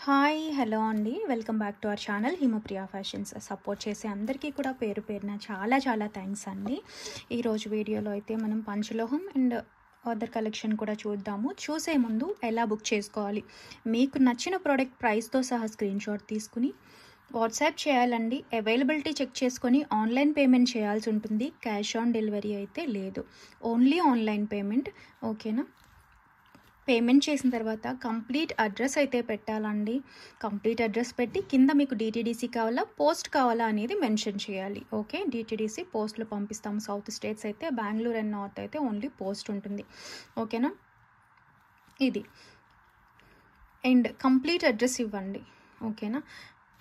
Hi hello అండి, welcome back to our channel Himapriya fashions. Support చేసే అందరికీ కూడా పేరు పేరున చాలా చాలా థ్యాంక్స్ అండి. ఈరోజు వీడియోలో అయితే మనం పంచలోహం అండ్ అదర్ కలెక్షన్ కూడా చూద్దాము. చూసే ముందు ఎలా బుక్ చేసుకోవాలి, మీకు నచ్చిన ప్రోడక్ట్ ప్రైస్తో సహా స్క్రీన్ షాట్ తీసుకుని వాట్సాప్ చేయాలండి. అవైలబిలిటీ చెక్ చేసుకొని ఆన్లైన్ పేమెంట్ చేయాల్సి ఉంటుంది. క్యాష్ ఆన్ డెలివరీ అయితే లేదు, ఓన్లీ ఆన్లైన్ పేమెంట్. ఓకేనా? పేమెంట్ చేసిన తర్వాత కంప్లీట్ అడ్రస్ అయితే పెట్టాలండి. కంప్లీట్ అడ్రస్ పెట్టి కింద మీకు డిటీడీసీ కావాలా పోస్ట్ కావాలా అనేది మెన్షన్ చేయాలి. ఓకే, డిటీడీసీ పోస్ట్లో పంపిస్తాము. సౌత్ స్టేట్స్ అయితే బెంగళూరు అండ్ నార్త్ అయితే ఓన్లీ పోస్ట్ ఉంటుంది. ఓకేనా? ఇది అండ్ కంప్లీట్ అడ్రస్ ఇవ్వండి. ఓకేనా?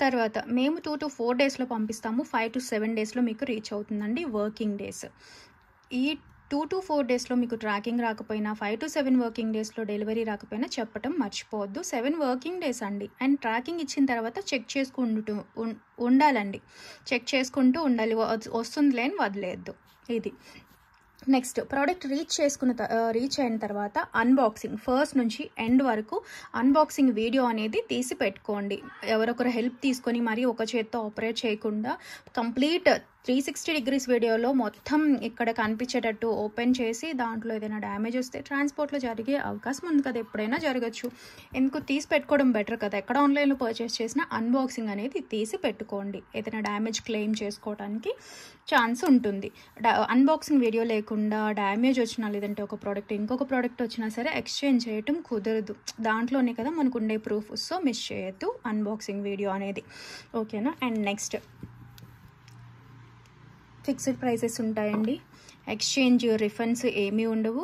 తర్వాత మేము 2 to 4 డేస్లో పంపిస్తాము. 5 to 7 డేస్లో మీకు రీచ్ అవుతుందండి, వర్కింగ్ డేస్. ఈ 2 to 4 డేస్లో మీకు ట్రాకింగ్ రాకపోయినా 5 to 7 వర్కింగ్ డేస్లో డెలివరీ రాకపోయినా చెప్పడం మర్చిపోవద్దు. 7 వర్కింగ్ డేస్ అండి. అండ్ ట్రాకింగ్ ఇచ్చిన తర్వాత చెక్ చేసుకుంటూ ఉండాలండి. చెక్ చేసుకుంటూ ఉండాలి, వస్తుందిలే అని వదిలేయద్దు. ఇది నెక్స్ట్ ప్రోడక్ట్ రీచ్ అయిన తర్వాత అన్బాక్సింగ్ ఫస్ట్ నుంచి ఎండ్ వరకు అన్బాక్సింగ్ వీడియో అనేది తీసి పెట్టుకోండి. ఎవరొకరు హెల్ప్ తీసుకొని మరీ ఒక చేత్తో ఆపరేట్ చేయకుండా కంప్లీట్ 360 degrees వీడియోలో మొత్తం ఇక్కడ కనిపించేటట్టు ఓపెన్ చేసి దాంట్లో ఏదైనా డ్యామేజ్ వస్తే ట్రాన్స్పోర్ట్లో జరిగే అవకాశం ఉంది కదా, ఎప్పుడైనా జరగచ్చు. ఎందుకు తీసి పెట్టుకోవడం బెటర్ కదా. ఎక్కడ ఆన్లైన్లో పర్చేస్ చేసినా అన్బాక్సింగ్ అనేది తీసి పెట్టుకోండి, ఏదైనా డ్యామేజ్ క్లెయిమ్ చేసుకోవడానికి ఛాన్స్ ఉంటుంది. అన్బాక్సింగ్ వీడియో లేకుండా డ్యామేజ్ వచ్చినా లేదంటే ఒక ప్రోడక్ట్ ఇంకొక ప్రోడక్ట్ వచ్చినా సరే ఎక్స్చేంజ్ చేయటం కుదరదు. దాంట్లోనే కదా మనకు ఉండే ప్రూఫ్. సో మిస్ చేయొద్దు అన్బాక్సింగ్ వీడియో అనేది. ఓకేనా? అండ్ నెక్స్ట్ ఫిక్స్డ్ ప్రైసెస్ ఉంటాయండి. ఎక్స్చేంజ్ రిఫండ్స్ ఏమీ ఉండవు.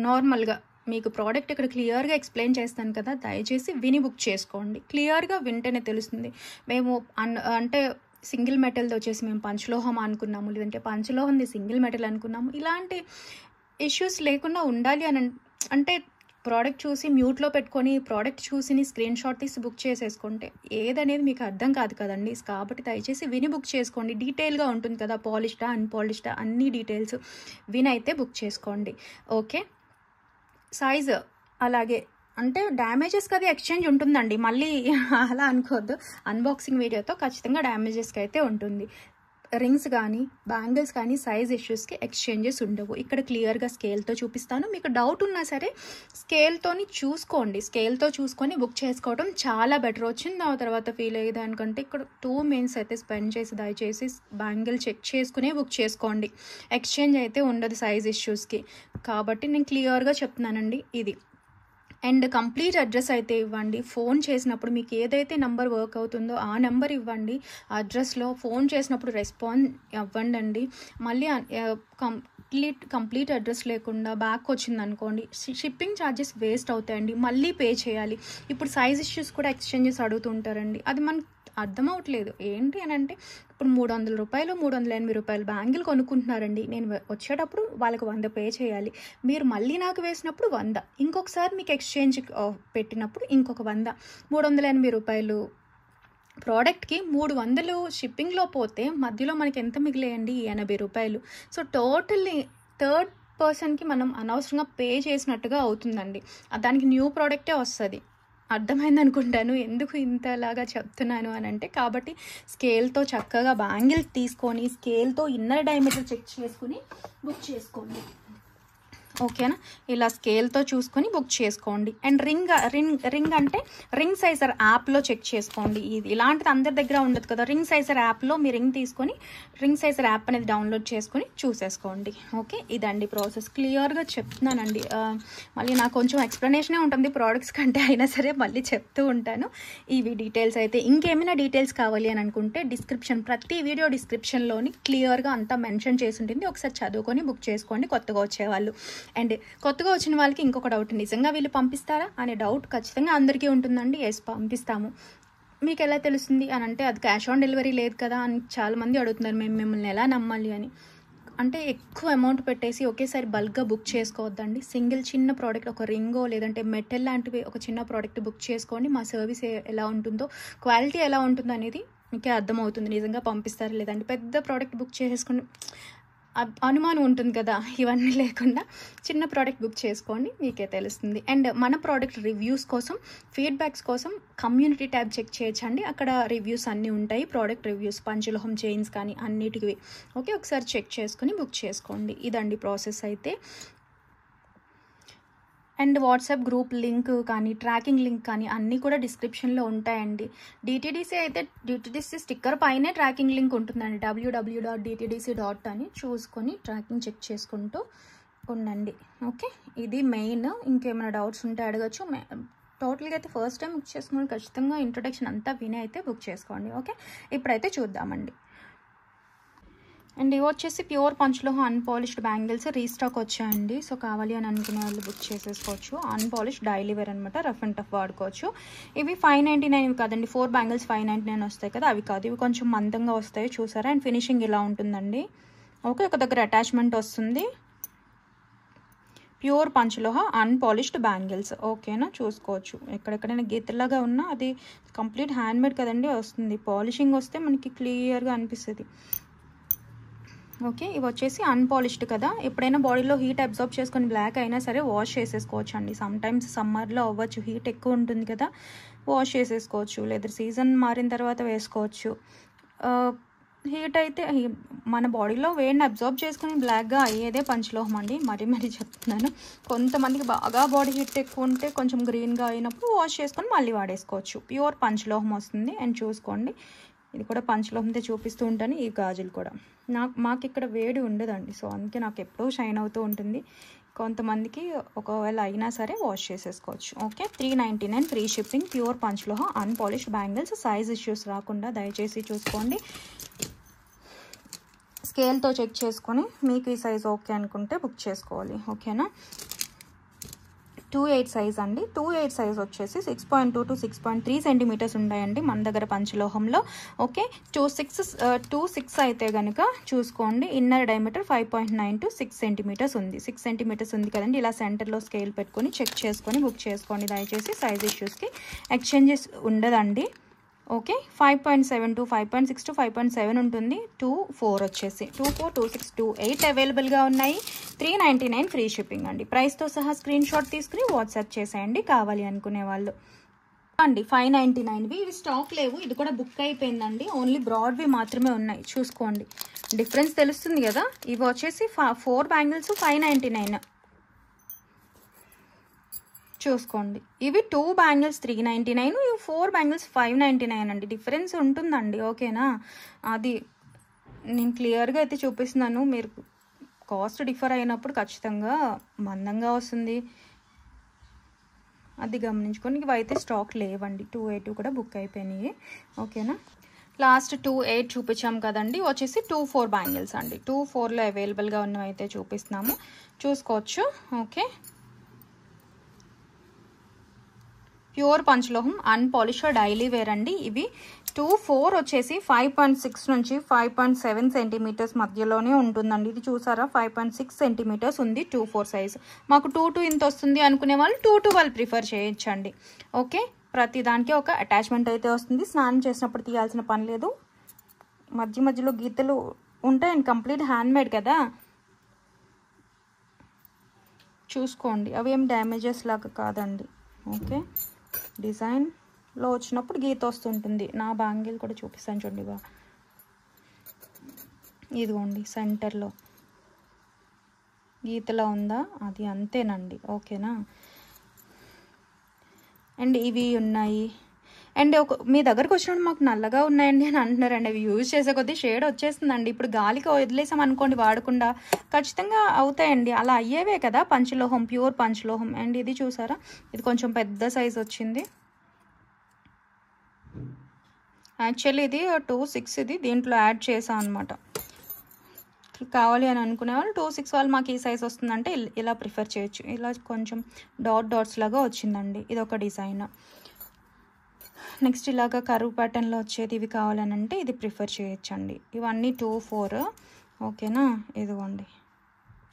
నార్మల్గా మీకు ప్రోడక్ట్ ఇక్కడ క్లియర్గా ఎక్స్ప్లెయిన్ చేస్తాను కదా, దయచేసి విని బుక్ చేసుకోండి. క్లియర్గా వింటేనే తెలుస్తుంది. మేము అంటే సింగిల్ మెటల్ది వచ్చేసి మేము పంచలోహం అనుకున్నాము, లేదంటే పంచలోహంది సింగిల్ మెటల్ అనుకున్నాము. ఇలాంటి ఇష్యూస్ లేకుండా ఉండాలి అని అంటే ప్రోడక్ట్ చూసి మ్యూట్లో పెట్టుకొని ప్రోడక్ట్ చూసి స్క్రీన్ షాట్ తీసి బుక్ చేసేసుకుంటే ఏదనేది మీకు అర్థం కాదు కదండి. కాబట్టి దయచేసి విని బుక్ చేసుకోండి. డీటెయిల్గా ఉంటుంది కదా, పాలిష్డా అన్పాలిష్డా అన్ని డీటెయిల్స్ విని అయితే బుక్ చేసుకోండి. ఓకే, సైజ్ అలాగే అంటే డ్యామేజెస్కి అది ఎక్స్చేంజ్ ఉంటుందండి, మళ్ళీ అలా అనుకోవద్దు. అన్బాక్సింగ్ వీడియోతో ఖచ్చితంగా డ్యామేజెస్కి అయితే ఉంటుంది. రింగ్స్ కానీ బ్యాంగిల్స్ కానీ సైజ్ ఇష్యూస్కి ఎక్స్చేంజెస్ ఉండవు. ఇక్కడ క్లియర్గా స్కేల్తో చూపిస్తాను. మీకు డౌట్ ఉన్నా సరే స్కేల్తో చూసుకొని బుక్ చేసుకోవడం చాలా బెటర్. వచ్చింది ఆ తర్వాత ఫీల్ అయ్యేది అనుకంటే ఇక్కడ 2 minutes అయితే స్పెండ్ చేసి దయచేసి బ్యాంగిల్ చెక్ చేసుకునే బుక్ చేసుకోండి. ఎక్స్చేంజ్ అయితే ఉండదు సైజ్ ఇష్యూస్కి. కాబట్టి నేను క్లియర్గా చెప్తున్నానండి. ఇది అండ్ కంప్లీట్ అడ్రస్ అయితే ఇవ్వండి. ఫోన్ చేసినప్పుడు మీకు ఏదైతే నెంబర్ వర్క్ అవుతుందో ఆ నెంబర్ ఇవ్వండి. అడ్రస్లో ఫోన్ చేసినప్పుడు రెస్పాన్స్ ఇవ్వండి అండి. మళ్ళీ కంప్లీట్ అడ్రస్ లేకుండా బ్యాక్ వచ్చింది అనుకోండి, షిప్పింగ్ ఛార్జెస్ వేస్ట్ అవుతాయండి, మళ్ళీ పే చేయాలి. ఇప్పుడు సైజ్ ఇష్యూస్ కూడా ఎక్స్చేంజెస్ అడుగుతుంటారండి. అది మనకు అర్థం అవ్వట్లేదు. ఏంటి అని అంటే ఇప్పుడు 300 రూపాయలు 380 రూపాయలు బ్యాంగిల్ కొనుక్కుంటున్నారండి. నేను వచ్చేటప్పుడు వాళ్ళకి 100 పే చేయాలి. మీరు మళ్ళీ నాకు వేసినప్పుడు 100, ఇంకొకసారి మీకు ఎక్స్చేంజ్ పెట్టినప్పుడు ఇంకొక 100, 380 రూపాయలు ప్రోడక్ట్కి 300 షిప్పింగ్లో పోతే మధ్యలో మనకి ఎంత మిగిలేయండి? 80 రూపాయలు. సో టోటల్లీ థర్డ్ పర్సన్కి మనం అనవసరంగా పే చేసినట్టుగా అవుతుందండి. దానికి న్యూ ప్రోడక్టే వస్తుంది. అర్థమైంది అనుకుంటాను ఎందుకు ఇంతలాగా చెప్తున్నాను అని అంటే. కాబట్టి స్కేల్తో చక్కగా బ్యాంగిల్ తీసుకొని స్కేల్తో ఇన్నర్ డయామీటర్ చెక్ చేసుకుని బుక్ చేసుకోండి. ఓకేనా? ఇలా స్కేల్తో చూసుకొని బుక్ చేసుకోండి. అండ్ రింగ్ అంటే రింగ్ సైజర్ యాప్లో చెక్ చేసుకోండి. ఇది ఇలాంటిది అందరి దగ్గర ఉండదు కదా. రింగ్ సైజర్ యాప్లో మీ రింగ్ తీసుకొని రింగ్ సైజర్ యాప్ అనేది డౌన్లోడ్ చేసుకొని చూసేసుకోండి. ఓకే, ఇదండి ప్రాసెస్. క్లియర్గా చెప్తున్నానండి. మళ్ళీ నాకు కొంచెం ఎక్స్ప్లెనేషనే ఉంటుంది ప్రోడక్ట్స్ కంటే, అయినా సరే మళ్ళీ చెప్తూ ఉంటాను. ఇవి డీటెయిల్స్ అయితే ఇంకేమైనా డీటెయిల్స్ కావాలి అని అనుకుంటే ప్రతి వీడియో డిస్క్రిప్షన్లోని క్లియర్గా అంతా మెన్షన్ చేసి ఉంటుంది. ఒకసారి చదువుకొని బుక్ చేసుకోండి కొత్తగా వచ్చేవాళ్ళు. అండ్ కొత్తగా వచ్చిన వాళ్ళకి ఇంకొక డౌట్, నిజంగా వీళ్ళు పంపిస్తారా అనే డౌట్ ఖచ్చితంగా అందరికీ ఉంటుందండి. ఎస్, పంపిస్తాము. మీకు ఎలా తెలుస్తుంది అని అంటే అది క్యాష్ ఆన్ డెలివరీ లేదు కదా అని చాలామంది అడుగుతున్నారు. మేము మిమ్మల్ని ఎలా నమ్మాలి అని. అంటే ఎక్కువ అమౌంట్ పెట్టేసి ఒకేసారి బల్క్గా బుక్ చేసుకోవద్దండి. సింగిల్ చిన్న ప్రోడక్ట్, ఒక రింగో లేదంటే మెటల్ లాంటివి ఒక చిన్న ప్రోడక్ట్ బుక్ చేసుకోండి. మా సర్వీస్ ఎలా ఉంటుందో, క్వాలిటీ ఎలా ఉంటుందో అనేది మీకే అర్థమవుతుంది నిజంగా పంపిస్తారా లేదంటే. పెద్ద ప్రోడక్ట్ బుక్ చేసేసుకుని అనుమానం ఉంటుంది కదా, ఇవన్నీ లేకుండా చిన్న ప్రోడక్ట్ బుక్ చేసుకోండి, మీకే తెలుస్తుంది. అండ్ మన ప్రోడక్ట్ రివ్యూస్ కోసం, ఫీడ్బ్యాక్స్ కోసం కమ్యూనిటీ ట్యాబ్ చెక్ చేయొచ్చండి. అక్కడ రివ్యూస్ అన్నీ ఉంటాయి, ప్రోడక్ట్ రివ్యూస్, పంచలోహం చైన్స్ కానీ అన్నిటివి. ఓకే, ఒకసారి చెక్ చేసుకుని బుక్ చేసుకోండి. ఇదండి ప్రాసెస్ అయితే. అండ్ వాట్సాప్ గ్రూప్ లింక్ కానీ, ట్రాకింగ్ లింక్ కానీ అన్నీ కూడా డిస్క్రిప్షన్లో ఉంటాయండి. డిటీడీసీ అయితే డిటీడీసీ స్టిక్కర్ పైనే ట్రాకింగ్ లింక్ ఉంటుందండి, www.dtdc.in అని చూసుకొని ట్రాకింగ్ చెక్ చేసుకుంటూ ఉండండి. ఓకే, ఇది మెయిన్. ఇంకేమైనా డౌట్స్ ఉంటే అడగచ్చు. టోటల్గా అయితే ఫస్ట్ టైం బుక్ చేసుకుని ఖచ్చితంగా ఇంట్రొడక్షన్ అంతా విని అయితే బుక్ చేసుకోండి. ఓకే, ఇప్పుడైతే చూద్దామండి. అండ్ ఇవి వచ్చేసి ప్యూర్ పంచ్లోహం అన్పాలిష్డ్ బ్యాంగిల్స్ రీస్టాక్ వచ్చాయండి. సో కావాలి అని అనుకునే వాళ్ళు బుక్ చేసేసుకోవచ్చు. అన్పాలిష్డ్ డైలీ వేర్ అనమాట, రఫ్ అండ్ టఫ్ వాడుకోవచ్చు. ఇవి 599 కాదండి, 4 బ్యాంగిల్స్ 599 వస్తాయి కదా, అవి కాదు. ఇవి కొంచెం మందంగా వస్తాయి, చూసారా. అండ్ ఫినిషింగ్ ఇలా ఉంటుందండి. ఓకే, ఒక దగ్గర అటాచ్మెంట్ వస్తుంది. Pure panchaloha unpolished bangles. ఓకేనా, చూసుకోవచ్చు. ఎక్కడెక్కడైనా గీతలాగా ఉన్నా అది కంప్లీట్ హ్యాండ్మేడ్ కదండి, వస్తుంది. పాలిషింగ్ వస్తే మనకి క్లియర్గా అనిపిస్తుంది. ఓకే, ఇవి వచ్చేసి అన్పాలిష్డ్ కదా, ఎప్పుడైనా బాడీలో హీట్ అబ్జర్వ్ చేసుకొని బ్లాక్ అయినా సరే వాష్ చేసేసుకోవచ్చు అండి. సమ్టైమ్స్ సమ్మర్లో అవ్వచ్చు, హీట్ ఎక్కువ ఉంటుంది కదా, వాష్ చేసేసుకోవచ్చు. లేదా సీజన్ మారిన తర్వాత వేసుకోవచ్చు. హీట్ అయితే మన బాడీలో వేడిని అబ్జర్వ్ చేసుకుని బ్లాక్గా అయ్యేదే పంచలోహం అండి. మరీ చెప్తున్నాను. కొంతమందికి బాగా బాడీ హీట్ ఎక్కువ ఉంటే కొంచెం గ్రీన్గా అయినప్పుడు వాష్ చేసుకొని మళ్ళీ వాడేసుకోవచ్చు. ప్యూర్ పంచలోహం వస్తుంది. అండ్ చూసుకోండి, ఇది కూడా పంచలోహంతో చూపిస్తూ ఉంటాను. ఈ గాజులు కూడా మాకు ఇక్కడ వేడి ఉండదండి, సో అందుకే నాకు ఎప్పుడూ షైన్ అవుతూ ఉంటుంది. కొంతమందికి ఒకవేళ అయినా సరే వాష్ చేసేసుకోవచ్చు. Okay, 399 free shipping. Pure panchaloha unpolished bangles. Size issues రాకుండా దయచేసి చూసుకోండి. స్కేల్తో చెక్ చేసుకొని మీకు ఈ సైజ్ ఓకే అనుకుంటే బుక్ చేసుకోవాలి. ఓకేనా, 2.8 సైజ్ అండి. 2.8 సైజ్ వచ్చేసి 6.2 to 6.3 సెంటీమీటర్స్ ఉన్నాయండి మన దగ్గర పంచలోహంలో. ఓకే, 2.6 అయితే కనుక చూసుకోండి. ఇన్నర్ డయామీటర్ 5.9 to 6 సెంటీమీటర్స్ ఉంది. 6 సెంటీమీటర్స్ ఉంది కదండి. ఇలా సెంటర్లో స్కేల్ పెట్టుకొని చెక్ చేసుకొని బుక్ చేసుకోండి దయచేసి. సైజ్ ఇష్యూస్కి ఎక్స్చేంజెస్ ఉండదండి. ఓకే, 5.7 to 5.6 to 5.7 ఉంటుంది. 2.4 వచ్చేసి 2.4, 2.6, 2.8 అవైలబుల్గా ఉన్నాయి. 399 ఫ్రీ షిప్పింగ్ అండి. ప్రైస్తో సహా స్క్రీన్ షాట్ తీసుకుని వాట్సాప్ చేసేయండి కావాలి అనుకునే వాళ్ళు అండి. 599వి ఇవి స్టాక్ లేవు, ఇది కూడా బుక్ అయిపోయిందండి. ఓన్లీ బ్రాడ్వి మాత్రమే ఉన్నాయి. చూసుకోండి, డిఫరెన్స్ తెలుస్తుంది కదా. ఇవి వచ్చేసి 4 బ్యాంగిల్స్ 599 చూసుకోండి. ఇవి 2 బ్యాంగిల్స్ 399, ఇవి 4 బ్యాంగిల్స్ 599 అండి. డిఫరెన్స్ ఉంటుందండి. ఓకేనా, అది నేను క్లియర్గా అయితే చూపిస్తున్నాను. మీరు కాస్ట్ డిఫర్ అయినప్పుడు ఖచ్చితంగా మందంగా వస్తుంది, అది గమనించుకొని. ఇవి అయితే స్టాక్ లేవండి. 2.8 కూడా బుక్ అయిపోయినాయి. ఓకేనా, లాస్ట్ 2.8 చూపించాం కదండి. వచ్చేసి 2.4 బ్యాంగిల్స్ అండి. 2.4లో అవైలబుల్గా ఉన్నవి అయితే చూపిస్తున్నాము, చూసుకోవచ్చు. Okay, pure panchaloham unpolished daily wear అండి. ఇవి 2.4 వచ్చేసి 5.6 నుంచి 5.7 సెంటీమీటర్స్ మధ్యలోనే ఉంటుందండి. ఇది చూసారా, 5.6 సెంటీమీటర్స్ ఉంది 2.4 సైజ్. మాకు 2.2 ఇంత వస్తుంది అనుకునే వాళ్ళు 2.2 వాళ్ళు ప్రిఫర్ చేయొచ్చండి. ఓకే, ప్రతి దానికి ఒక అటాచ్మెంట్ అయితే వస్తుంది. స్నానం చేసినప్పుడు తీయాల్సిన పని లేదు. మధ్యలో గీతలు ఉంటాయండి, కంప్లీట్ హ్యాండ్మేడ్ కదా. చూసుకోండి, అవి ఏం డ్యామేజెస్ లాగా కాదండి. ఓకే, డిజైన్లో వచ్చినప్పుడు గీత వస్తుంటుంది. నా బ్యాంగిల్ కూడా చూపిస్తాను చూడండి. ఇదిగోండి, సెంటర్లో గీతలా ఉందా, అది అంతేనండి. ఓకేనా, అండ్ ఇవి ఉన్నాయి. అండ్ మీ దగ్గరకు వచ్చినప్పుడు మాకు నల్లగా ఉన్నాయండి అని అంటున్నారండి. అవి యూజ్ చేసే కొద్దీ షేడ్ వచ్చేస్తుందండి. ఇప్పుడు గాలికి వదిలేసాం అనుకోండి వాడకుండా, ఖచ్చితంగా అవుతాయండి. అలా అయ్యేవే కదా పంచలోహం, ప్యూర్ పంచలోహం. అండ్ ఇది చూసారా, ఇది కొంచెం పెద్ద సైజ్ వచ్చింది. యాక్చువల్లీ ఇది 2.6, ఇది దీంట్లో యాడ్ చేసాం అనమాట. కావాలి అని అనుకునే వాళ్ళు 2.6 వాళ్ళు మాకు ఈ సైజ్ వస్తుందంటే ఇలా ప్రిఫర్ చేయొచ్చు. ఇలా కొంచెం డాట్స్ లాగా వచ్చిందండి. ఇది ఒక డిజైన్. నెక్స్ట్ ఇలాగా కరువు ప్యాటర్న్లో వచ్చేది ఇవి కావాలనంటే ఇది ప్రిఫర్ చేయొచ్చండి. ఇవన్నీ 2.4. ఓకేనా, ఇదిగోండి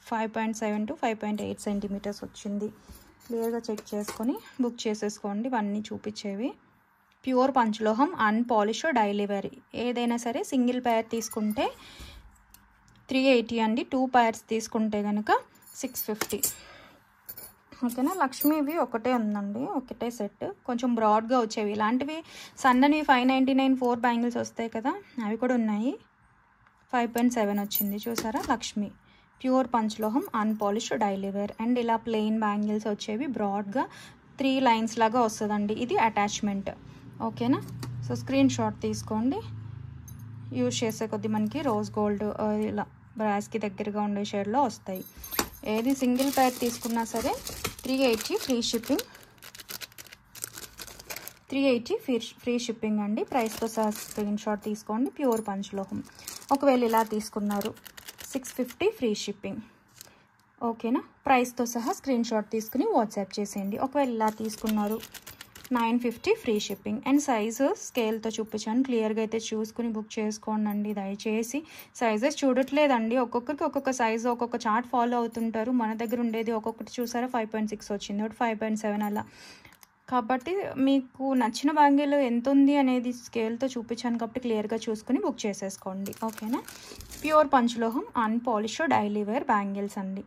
5.7 to 5.8 సెంటీమీటర్స్ వచ్చింది. క్లియర్గా చెక్ చేసుకొని బుక్ చేసేసుకోండి. ఇవన్నీ చూపించేవి pure panchaloham unpolished daily wear. ఏదైనా సరే సింగిల్ పేర్ తీసుకుంటే 380 అండి. 2 పైర్స్ తీసుకుంటే కనుక 650. ఓకేనా. లక్ష్మీవి ఒకటే ఉందండి, ఒకటే సెట్, కొంచెం బ్రాడ్గా వచ్చేవి. ఇలాంటివి సన్నవి 599 4 బ్యాంగిల్స్ వస్తాయి కదా, అవి కూడా ఉన్నాయి. 5.7 వచ్చింది చూసారా. Lakshmi pure panchaloham unpolished daily wear. And ఇలా ప్లెయిన్ బ్యాంగిల్స్ వచ్చేవి బ్రాడ్గా 3 లైన్స్ లాగా వస్తుందండి. ఇది అటాచ్మెంట్. ఓకేనా. సో స్క్రీన్ షాట్ తీసుకోండి. యూజ్ చేసే కొద్ది మనకి రోజ్ గోల్డ్ ఇలా బ్రాస్కి దగ్గరగా ఉండే షేడ్లో వస్తాయి. ఏది సింగిల్ పేర్ తీసుకున్నా సరే 380 ఫ్రీ షిప్పింగ్. 380 ఫ్రీ షిప్పింగ్ అండి. ప్రైస్తో సహా స్క్రీన్ షాట్ తీసుకోండి. ప్యూర్ పంచలోహం. ఒకవేళ ఇలా తీసుకున్నారు 650 ఫ్రీ షిప్పింగ్. ఓకేనా. ప్రైస్తో సహా స్క్రీన్ షాట్ తీసుకుని వాట్సాప్ చేసేయండి. ఒకవేళ ఇలా తీసుకున్నారు 950 ఫ్రీ షిప్పింగ్. అండ్ సైజు స్కేల్తో చూపించాను, క్లియర్గా అయితే చూసుకుని బుక్ చేసుకోండి. దయచేసి సైజెస్ చూడట్లేదండి, ఒక్కొక్కరికి ఒక్కొక్క సైజు ఒక్కొక్క చార్ట్ ఫాలో అవుతుంటారు. మన దగ్గర ఉండేది ఒక్కొక్కటి చూసారా 5.6 వచ్చింది, ఒకటి 5.7 అలా. కాబట్టి మీకు నచ్చిన బ్యాంగిల్ ఎంత ఉంది అనేది స్కేల్తో చూపించాను కాబట్టి క్లియర్గా చూసుకుని బుక్ చేసేసుకోండి. ఓకేనా. Pure panchaloham unpolished daily wear bangles అండి.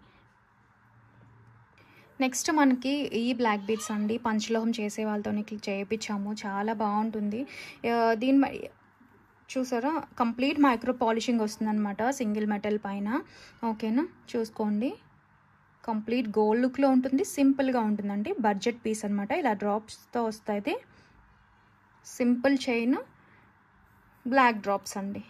నెక్స్ట్ మనకి ఈ బ్లాక్ బీడ్స్ అండి, పంచలోహం చేసే వాళ్ళతో చేయించాము, చాలా బాగుంటుంది. దీని చూసారా కంప్లీట్ మైక్రో పాలిషింగ్ వస్తుందన్నమాట సింగిల్ మెటల్ పైన. ఓకేనా. చూసుకోండి, కంప్లీట్ గోల్డ్ లుక్లో ఉంటుంది, సింపుల్గా ఉంటుందండి. బడ్జెట్ పీస్ అనమాట. ఇలా డ్రాప్స్తో వస్తుంది. సింపుల్ చైన్, బ్లాక్ డ్రాప్స్ అండి.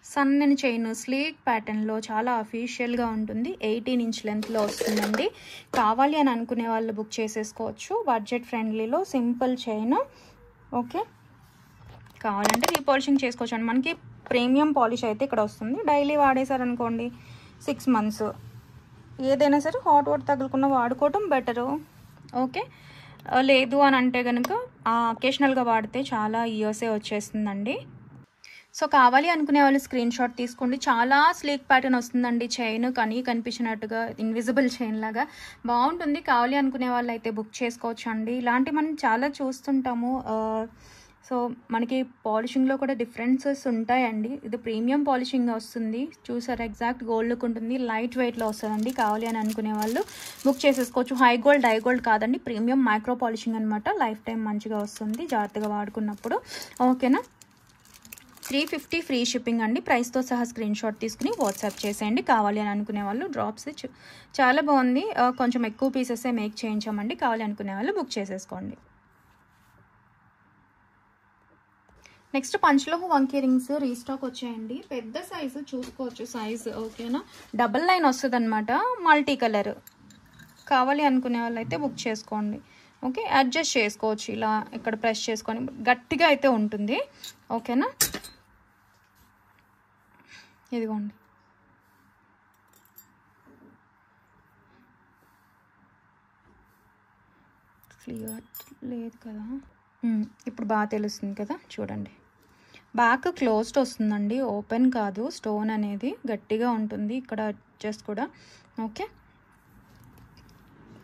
సన్నని చైన్ స్లీక్ ప్యాటర్న్లో చాలా అఫీషియల్గా ఉంటుంది. 18 ఇంచ్ లెంత్లో వస్తుందండి. కావాలి అని అనుకునే వాళ్ళు బుక్ చేసేసుకోవచ్చు. బడ్జెట్ ఫ్రెండ్లీలో సింపుల్ చైన్. ఓకే. కావాలంటే రీపాలిషింగ్ చేసుకోవచ్చు అండి. మనకి ప్రీమియం పాలిష్ అయితే ఇక్కడ వస్తుంది. డైలీ వాడేసారనుకోండి 6 మంత్స్ ఏదైనా సరే హాట్ వాటర్ తగులుకున్న వాడుకోవటం బెటరు. ఓకే. లేదు అని అంటే కనుక అకేషనల్గా వాడితే చాలా ఇయర్సే వచ్చేస్తుందండి. సో కావాలి అనుకునే వాళ్ళు స్క్రీన్ షాట్ తీసుకోండి. చాలా స్లీక్ ప్యాటర్న్ వస్తుందండి. చైన్ కనిపించినట్టుగా ఇన్విజిబుల్ చైన్ లాగా బాగుంటుంది. కావాలి అనుకునే వాళ్ళు అయితే బుక్ చేసుకోవచ్చు అండి. ఇలాంటివి మనం చాలా చూస్తుంటాము. సో మనకి పాలిషింగ్లో కూడా డిఫరెన్సెస్ ఉంటాయండి. ఇది ప్రీమియం పాలిషింగ్ వస్తుంది చూసారా, ఎగ్జాక్ట్ గోల్డ్ లుక్ ఉంటుంది, లైట్ వెయిట్లో వస్తుందండి. కావాలి అని అనుకునే వాళ్ళు బుక్ చేసేసుకోవచ్చు. హై గోల్డ్ డై గోల్డ్ కాదండి, ప్రీమియం మైక్రో పాలిషింగ్ అనమాట. లైఫ్ టైం మంచిగా వస్తుంది జాగ్రత్తగా వాడుకున్నప్పుడు. ఓకేనా. 350 ఫ్రీ షిప్పింగ్ అండి. ప్రైస్తో సహా స్క్రీన్ షాట్ తీసుకుని వాట్సాప్ చేసేయండి. కావాలి అని అనుకునే వాళ్ళు డ్రాప్స్ చాలా బాగుంది, కొంచెం ఎక్కువ పీసెస్ మేక్ చేయించామండి. కావాలి అనుకునే వాళ్ళు బుక్ చేసేసుకోండి. నెక్స్ట్ పంచలోహం వంకీ రింగ్స్ రీస్టాక్ వచ్చాయండి. పెద్ద సైజు చూసుకోవచ్చు సైజు. ఓకేనా. డబల్ లైన్ వస్తుంది అనమాట, మల్టీ కలర్. కావాలి అనుకునే వాళ్ళు అయితే బుక్ చేసుకోండి. ఓకే. అడ్జస్ట్ చేసుకోవచ్చు, ఇలా ఇక్కడ ప్రెస్ చేసుకొని గట్టిగా అయితే ఉంటుంది. ఓకేనా. ఇదిగోండి, క్లియర్ లేదు కదా, ఇప్పుడు బాగా తెలుస్తుంది కదా, చూడండి. బ్యాక్ క్లోజ్డ్ వస్తుందండి, ఓపెన్ కాదు. స్టోన్ అనేది గట్టిగా ఉంటుంది ఇక్కడ అడ్జస్ట్ కూడా. ఓకే.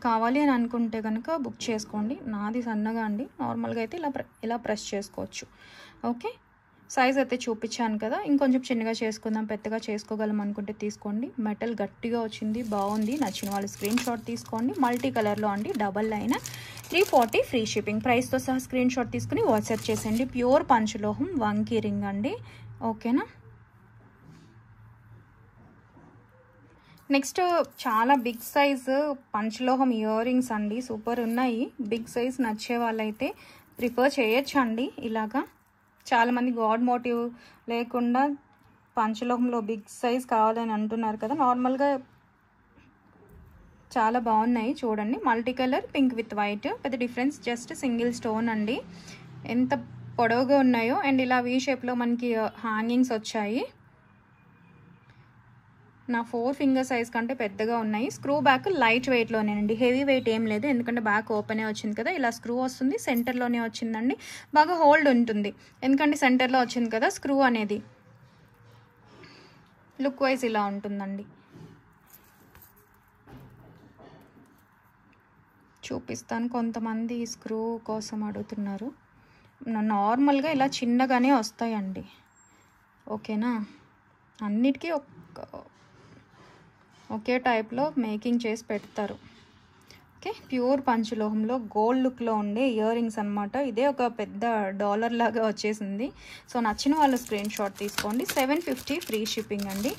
కావాలి అని అనుకుంటే కనుక బుక్ చేసుకోండి. నాది సన్నగా అండి, నార్మల్గా అయితే ఇలా ప్రెస్ చేసుకోవచ్చు. ఓకే. సైజ్ అయితే చూపించాను కదా, ఇంకొంచెం చిన్నగా చేసుకుందాం, పెద్దగా చేసుకోగలం అనుకుంటే తీసుకోండి. మెటల్ గట్టిగా వచ్చింది, బాగుంది. నచ్చిన వాళ్ళు స్క్రీన్ షాట్ తీసుకోండి. మల్టీ కలర్లో అండి, డబల్ లైన్. 340 free shipping. ప్రైస్తో సహా స్క్రీన్ షాట్ తీసుకుని వాట్సాప్ చేసేయండి. ప్యూర్ పంచలోహం వంకీ రింగ్ అండి. ఓకేనా. నెక్స్ట్ చాలా big size panchaloham ear rings అండి, సూపర్ ఉన్నాయి. బిగ్ సైజ్ నచ్చే వాళ్ళైతే ప్రిఫర్ చేయొచ్చు అండి. ఇలాగా చాలామంది గాడ్ మోటివ్ లేకుండా పంచలోహంలో బిగ్ సైజ్ కావాలని అంటున్నారు కదా, నార్మల్గా చాలా బాగున్నాయి చూడండి. Multi colour pink with white, పెద్ద డిఫరెన్స్ జస్ట్ సింగిల్ స్టోన్ అండి. ఎంత పొడవుగా ఉన్నాయో. అండ్ ఇలా వీ షేప్లో మనకి హ్యాంగింగ్స్ వచ్చాయి. నా 4 ఫింగర్ సైజ్ కంటే పెద్దగా ఉన్నాయి. స్క్రూ బ్యాక్ లైట్ వెయిట్లోనేనండి, హెవీ వెయిట్ ఏం లేదు, ఎందుకంటే బ్యాక్ ఓపెనే వచ్చింది కదా. ఇలా స్క్రూ వస్తుంది, సెంటర్లోనే వచ్చిందండి. బాగా హోల్డ్ ఉంటుంది ఎందుకంటే సెంటర్లో వచ్చింది కదా స్క్రూ అనేది. లుక్ వైజ్ ఇలా ఉంటుందండి. చూపిస్తాను. కొంతమంది స్క్రూ కోసం అడుగుతున్నారు. నార్మల్గా ఇలా చిన్నగానే వస్తాయండి. ఓకేనా. అన్నిటికీ ఒకే టైప్లో మేకింగ్ చేసి పెడతారు. ఓకే, ప్యూర్ పంచలోహంలో గోల్డ్ లుక్లో ఉండే ఇయర్ రింగ్స్ అనమాట. ఇదే ఒక పెద్ద డాలర్ లాగా వచ్చేసింది. సో నచ్చిన వాళ్ళు స్క్రీన్ షాట్ తీసుకోండి. 750 ఫ్రీ షిప్పింగ్ అండి.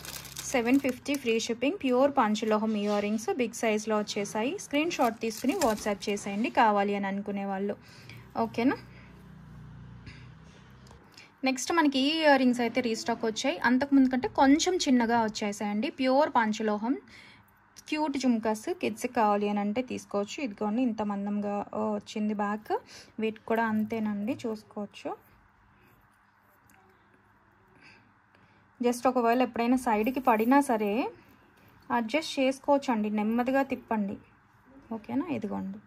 750 free shipping. Pure panchaloham ear rings big సైజ్లో వచ్చేసాయి. స్క్రీన్ షాట్ తీసుకుని వాట్సాప్ చేసేయండి కావాలి అని అనుకునే వాళ్ళు. ఓకేనా. నెక్స్ట్ మనకి ఈ ఇయర్ రింగ్స్ అయితే రీస్టాక్ వచ్చాయి. అంతకుముందు కంటే కొంచెం చిన్నగా వచ్చేసాయండి. Pure panchaloham cute jhumkas. కిడ్స్కి కావాలి అని అంటే తీసుకోవచ్చు. ఇదిగోండి ఇంత మందంగా వచ్చింది బ్యాక్. వీటికి కూడా అంతేనండి, చూసుకోవచ్చు. జస్ట్ ఒకవేళ ఎప్పుడైనా సైడ్కి పడినా సరే అడ్జస్ట్ చేసుకోవచ్చు అండి, నెమ్మదిగా తిప్పండి. ఓకేనా. ఇదిగోండి